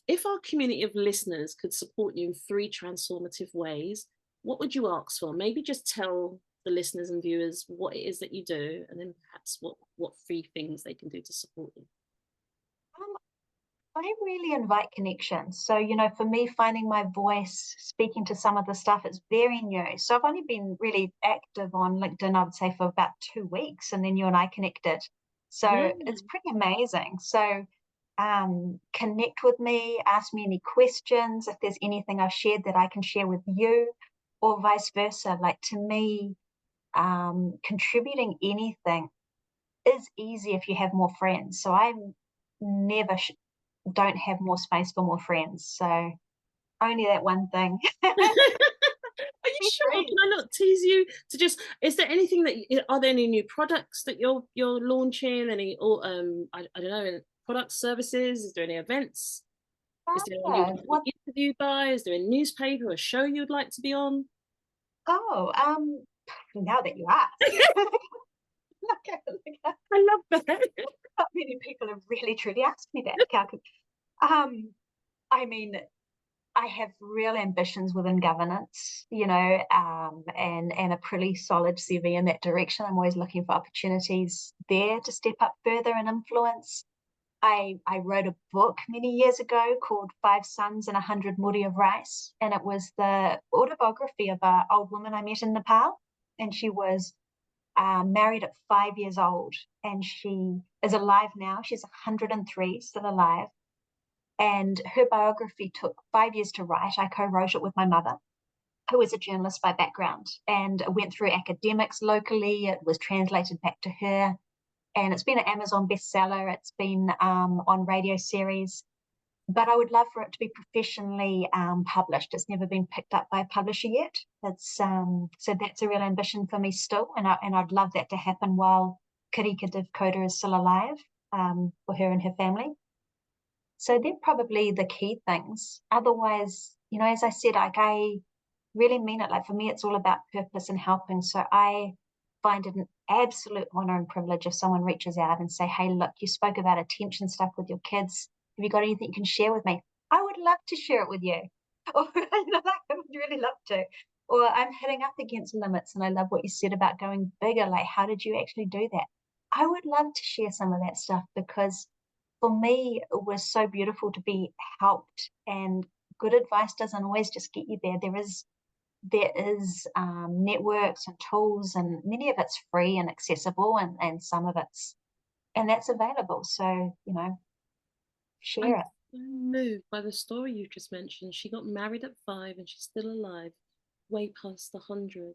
if our community of listeners could support you in three transformative ways, what would you ask for? Maybe just tell the listeners and viewers what it is that you do, and then perhaps what three things they can do to support you. Um, I really invite connection. So, you know, for me, finding my voice, speaking to some of the stuff, it's very new. So I've only been really active on LinkedIn, I would say, for about 2 weeks, and then you and I connected. So Yeah. it's pretty amazing. So connect with me, ask me any questions. If there's anything I've shared that I can share with you, or vice versa. Like to me, contributing anything is easy if you have more friends. So I never don't have more space for more friends. So only that one thing. Are you sure? Can I not tease you to just? Is there anything that? Are there any new products that you're launching? Any or I don't know, product services? Is there any events? Is there anyone you want to What? be interviewed by? Is there a newspaper, a show you'd like to be on? Oh, now that you ask, I love that. not many people have really truly asked me that. Um, I mean, I have real ambitions within governance, you know, and a pretty solid CV in that direction. I'm always looking for opportunities there to step up further and influence. I wrote a book many years ago called Five Sons and 100 Muri of Rice, and it was the autobiography of an old woman I met in Nepal, and she was married at 5 years old, and she is alive now. She's 103, still alive, and her biography took 5 years to write. I co-wrote it with my mother, who is a journalist by background, and it went through academics locally. It was translated back to her, and it's been an Amazon bestseller. It's been on radio series, but I would love for it to be professionally published. It's never been picked up by a publisher yet. It's so that's a real ambition for me still, and I'd love that to happen while Karika Divkota is still alive, for her and her family. So they're probably the key things. Otherwise, you know, as I said, like I really mean it. Like for me, it's all about purpose and helping. So I find it an absolute honor and privilege if someone reaches out and say, hey, look, you spoke about attention stuff with your kids. Have you got anything you can share with me? I would love to share it with you. Or, you know, like, I would really love to. Or I'm hitting up against limits and I love what you said about going bigger. Like, how did you actually do that? I would love to share some of that stuff because for me, it was so beautiful to be helped, and good advice doesn't always just get you there. There is networks and tools, and many of it's free and accessible, and some of that's available. So, you know, I'm share it. so moved by the story you just mentioned. She got married at 5 and she's still alive, way past 100.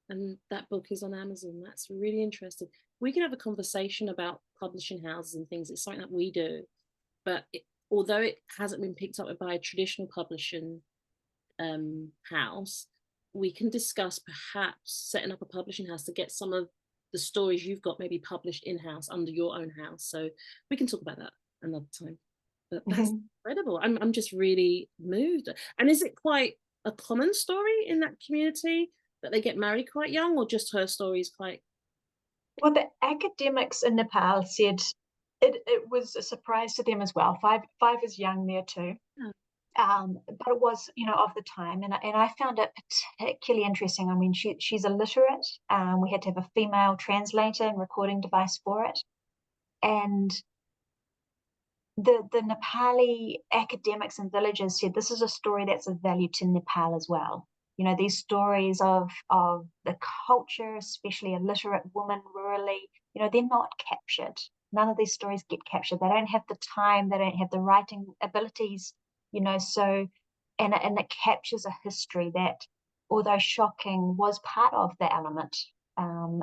And that book is on Amazon. That's really interesting. We can have a conversation about publishing houses and things. It's something that we do, but although it hasn't been picked up by a traditional publishing house, we can discuss perhaps setting up a publishing house to get some of the stories you've got maybe published in-house under your own house. So we can talk about that another time. But that's incredible. I'm just really moved. And is it quite a common story in that community? that they get married quite young, or just her story is quite? Well, the academics in Nepal said it was a surprise to them as well. Five is young there too. Yeah. But it was, of the time, and I found it particularly interesting. I mean, she's illiterate. We had to have a female translator and recording device for it, and the Nepali academics and villagers said this is a story that's of value to Nepal as well. These stories of the culture, especially illiterate women rurally, they're not captured. None of these stories get captured. They don't have the time, they don't have the writing abilities, so and it captures a history that, although shocking, was part of the element.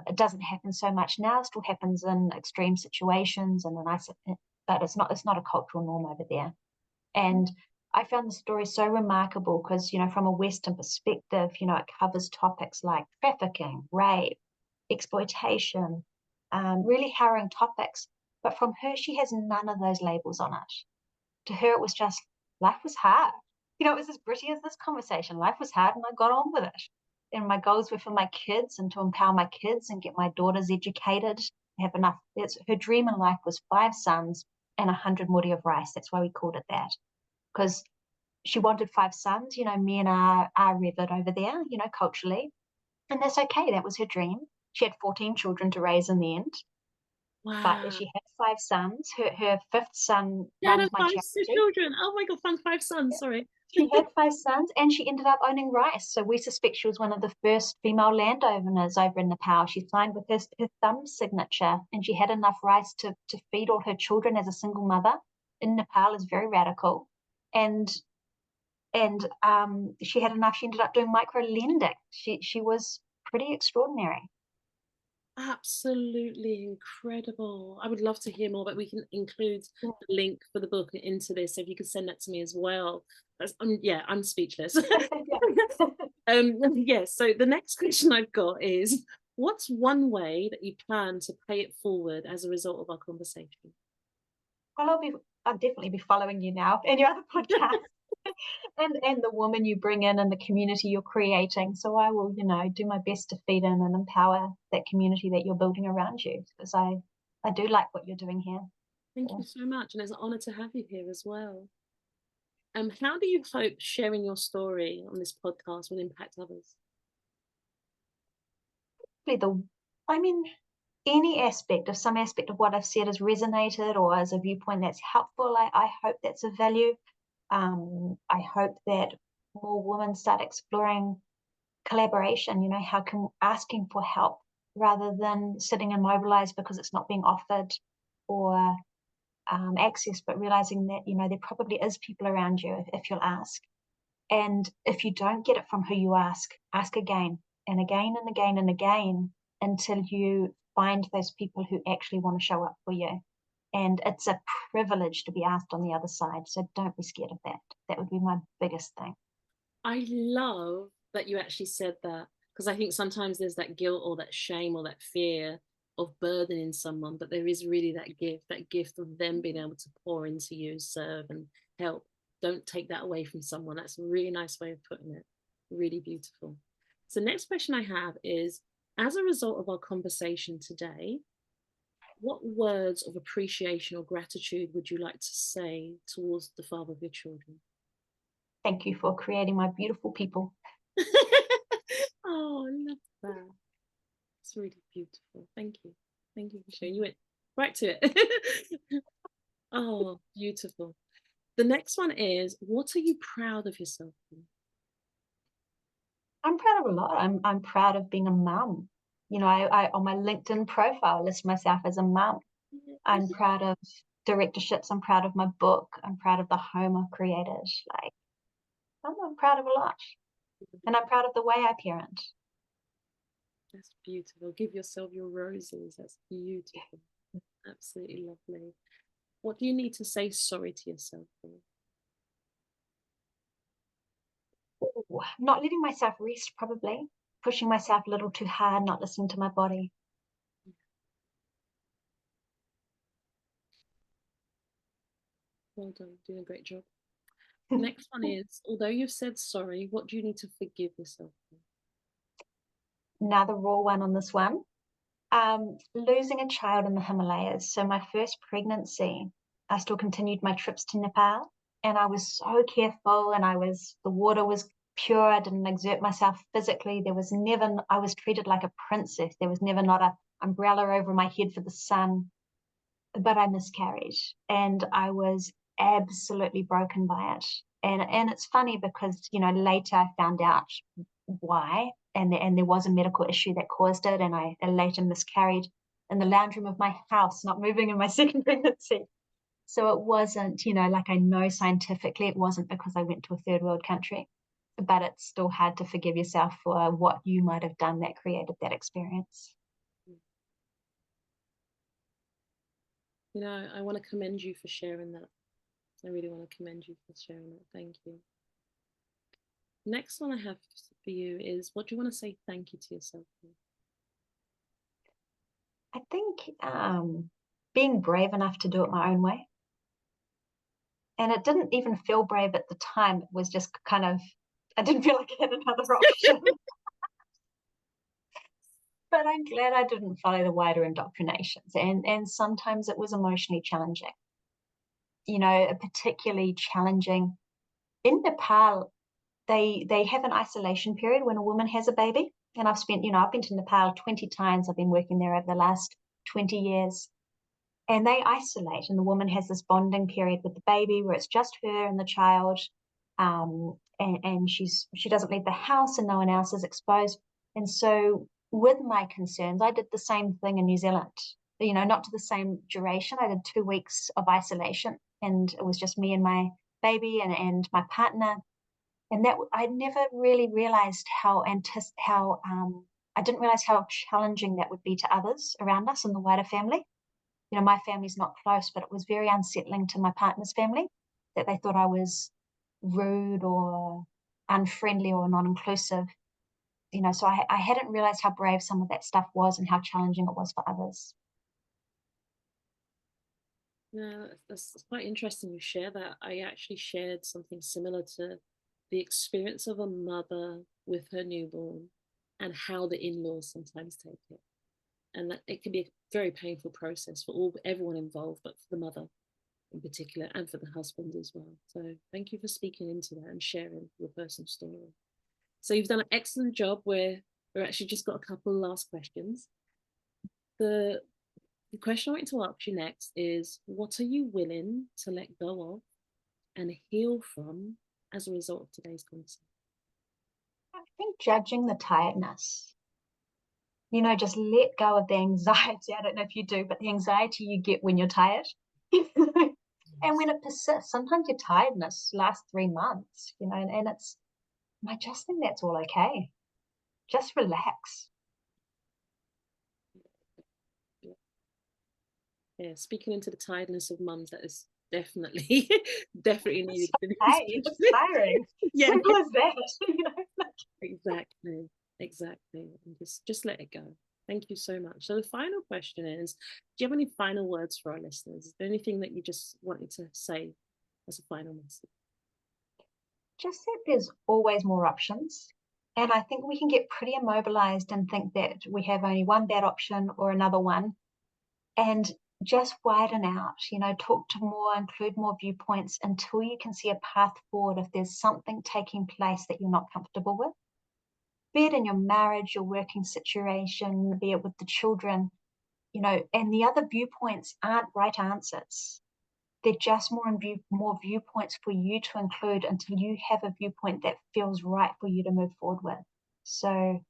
It doesn't happen so much now. It still happens in extreme situations and but it's not a cultural norm over there. And I found the story so remarkable because, from a Western perspective, it covers topics like trafficking, rape, exploitation, really harrowing topics. But from her, she has none of those labels on it. To her, it was just, life was hard. It was as gritty as this conversation. Life was hard and I got on with it. And my goals were for my kids and to empower my kids and get my daughters educated, have enough. Her dream in life was 5 sons and 100 Muri of Rice. That's why we called it that. Because she wanted 5 sons. Men are revered over there, culturally. And that's okay. That was her dream. She had 14 children to raise in the end. Wow. But she had 5 sons. Her 5th son Yeah, runs my five charity. children. Oh my God, 5 sons. Sorry. She had 5 sons and she ended up owning rice. So we suspect she was one of the first female landowners over in Nepal. She signed with her thumb signature and she had enough rice to feed all her children as a single mother. In Nepal is very radical. And she had enough. She ended up doing micro lending. She was pretty extraordinary. Absolutely incredible. I would love to hear more, but we can include the link for the book into this. So if you could send that to me as well. I'm speechless. Yeah, so the next question I've got is, what's one way that you plan to pay it forward as a result of our conversation? Well, I'll definitely be following you now and your other podcast. and the woman you bring in and the community you're creating. So I will, do my best to feed in and empower that community that you're building around you, because I do like what you're doing here. Thank you so much. And it's an honor to have you here as well. How do you hope sharing your story on this podcast will impact others? Some aspect of what I've said has resonated or as a viewpoint that's helpful. I hope that's of value. I hope that more women start exploring collaboration, asking for help rather than sitting immobilized because it's not being offered or access, but realizing that, there probably is people around you if you'll ask. And if you don't get it from who you ask again and again and again and again until you find those people who actually want to show up for you. And it's a privilege to be asked on the other side. So don't be scared of that. That would be my biggest thing. I love that you actually said that, because I think sometimes there's that guilt or that shame or that fear of burdening someone, but there is really that gift of them being able to pour into you, serve and help. Don't take that away from someone. That's a really nice way of putting it. Really beautiful. So next question I have is, as a result of our conversation today, what words of appreciation or gratitude would you like to say towards the father of your children? Thank you for creating my beautiful people. Oh, I love that. It's really beautiful. Thank you. Thank you for sharing. You went right to it. Oh, beautiful. The next one is, what are you proud of yourself for? I'm proud of a lot. I'm proud of being a mum. I on my LinkedIn profile list myself as a mum. I'm proud of directorships. I'm proud of my book. I'm proud of the home I've created. I'm proud of a lot. And I'm proud of the way I parent. That's beautiful. Give yourself your roses. That's beautiful. Absolutely lovely. What do you need to say sorry to yourself for? Ooh, not letting myself rest, probably. Pushing myself a little too hard, not listening to my body. Well done. Doing a great job. Next one is, although you've said sorry, what do you need to forgive yourself for? another raw one on this one. Losing a child in the Himalayas. So my first pregnancy, I still continued my trips to Nepal, and I was so careful, and the water was pure. I didn't exert myself physically. I was treated like a princess. There was never not a umbrella over my head for the sun, but I miscarried, and I was absolutely broken by it. And it's funny because, later I found out why, and there was a medical issue that caused it, and I later miscarried in the lounge room of my house, not moving in my second pregnancy. So it wasn't, like, I know scientifically it wasn't because I went to a third world country, but it's still hard to forgive yourself for what you might have done that created that experience. I want to commend you for sharing that. I really want to commend you for sharing that. Thank you. Next one I have for you is, what do you want to say thank you to yourself for? I think being brave enough to do it my own way. And it didn't even feel brave at the time. It was just kind of, I didn't feel like I had another option. But I'm glad I didn't follow the wider indoctrinations. And sometimes it was emotionally challenging. Particularly challenging. In Nepal, they have an isolation period when a woman has a baby. And I've been to Nepal 20 times. I've been working there over the last 20 years. And they isolate, and the woman has this bonding period with the baby where it's just her and the child. And she doesn't leave the house, and no one else is exposed. And so with my concerns, I did the same thing in New Zealand, not to the same duration. I did 2 weeks of isolation, and it was just me and my baby and my partner. And that I never really realized I didn't realize how challenging that would be to others around us in the wider family. My family's not close, but it was very unsettling to my partner's family that they thought I was rude or unfriendly or non-inclusive. So I hadn't realized how brave some of that stuff was and how challenging it was for others. Yeah, that's quite interesting you share that. I actually shared something similar to the experience of a mother with her newborn and how the in-laws sometimes take it. And that it can be a very painful process for everyone involved, but for the mother in particular and for the husband as well. So thank you for speaking into that and sharing your personal story. So you've done an excellent job. We've actually just got a couple of last questions. The question I want to ask you next is, what are you willing to let go of and heal from as a result of today's conversation? I think judging the tiredness. Just let go of the anxiety. I don't know if you do, but the anxiety you get when you're tired. And when it persists, sometimes your tiredness lasts 3 months, and I just think that's all okay. Just relax. Yeah, speaking into the tiredness of mums, that is definitely needed. It's tiring. Yeah. Simple as that. Exactly. And just let it go. Thank you so much. So the final question is, do you have any final words for our listeners? Is there anything that you just wanted to say as a final message? Just that there's always more options. And I think we can get pretty immobilized and think that we have only one bad option or another one. And just widen out, talk to more, include more viewpoints until you can see a path forward if there's something taking place that you're not comfortable with. Be it in your marriage, your working situation, be it with the children, and the other viewpoints aren't right answers. They're just more viewpoints for you to include until you have a viewpoint that feels right for you to move forward with. So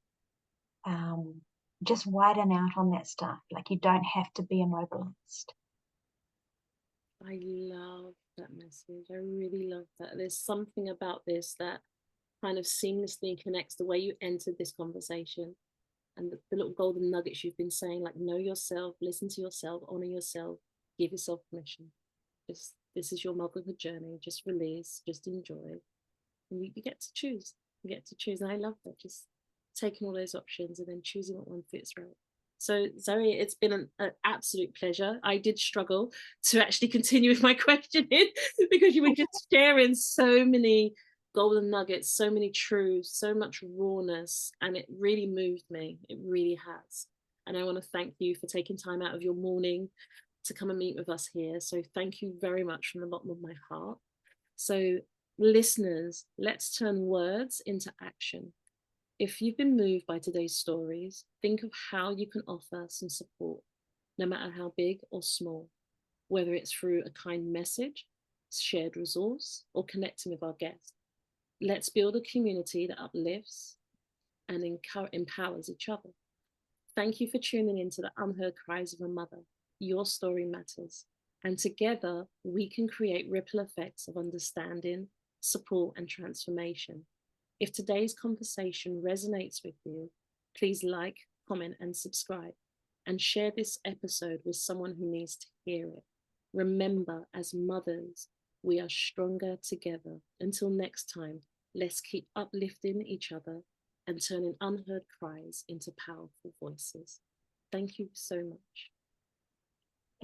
just widen out on that stuff. Like, you don't have to be immobilized. I love that message. I really love that. There's something about this that kind of seamlessly connects the way you entered this conversation and the little golden nuggets you've been saying, like, know yourself, listen to yourself, honor yourself, give yourself permission. This is your motherhood journey. Just release, just enjoy. And you get to choose. You get to choose. And I love that. Just taking all those options and then choosing what one fits right. So Zoe, it's been an absolute pleasure. I did struggle to actually continue with my questioning because you were just sharing so many golden nuggets, so many truths, so much rawness, and it really moved me. It really has. And I want to thank you for taking time out of your morning to come and meet with us here. So thank you very much from the bottom of my heart. So listeners, let's turn words into action. If you've been moved by today's stories, think of how you can offer some support, no matter how big or small, whether it's through a kind message, shared resource, or connecting with our guests. Let's build a community that uplifts and empowers each other. Thank you for tuning into the Unheard Cries of a Mother. Your story matters. And together, we can create ripple effects of understanding, support, and transformation. If today's conversation resonates with you, please like, comment, and subscribe. And share this episode with someone who needs to hear it. Remember, as mothers, we are stronger together. Until next time, let's keep uplifting each other and turning unheard cries into powerful voices. Thank you so much.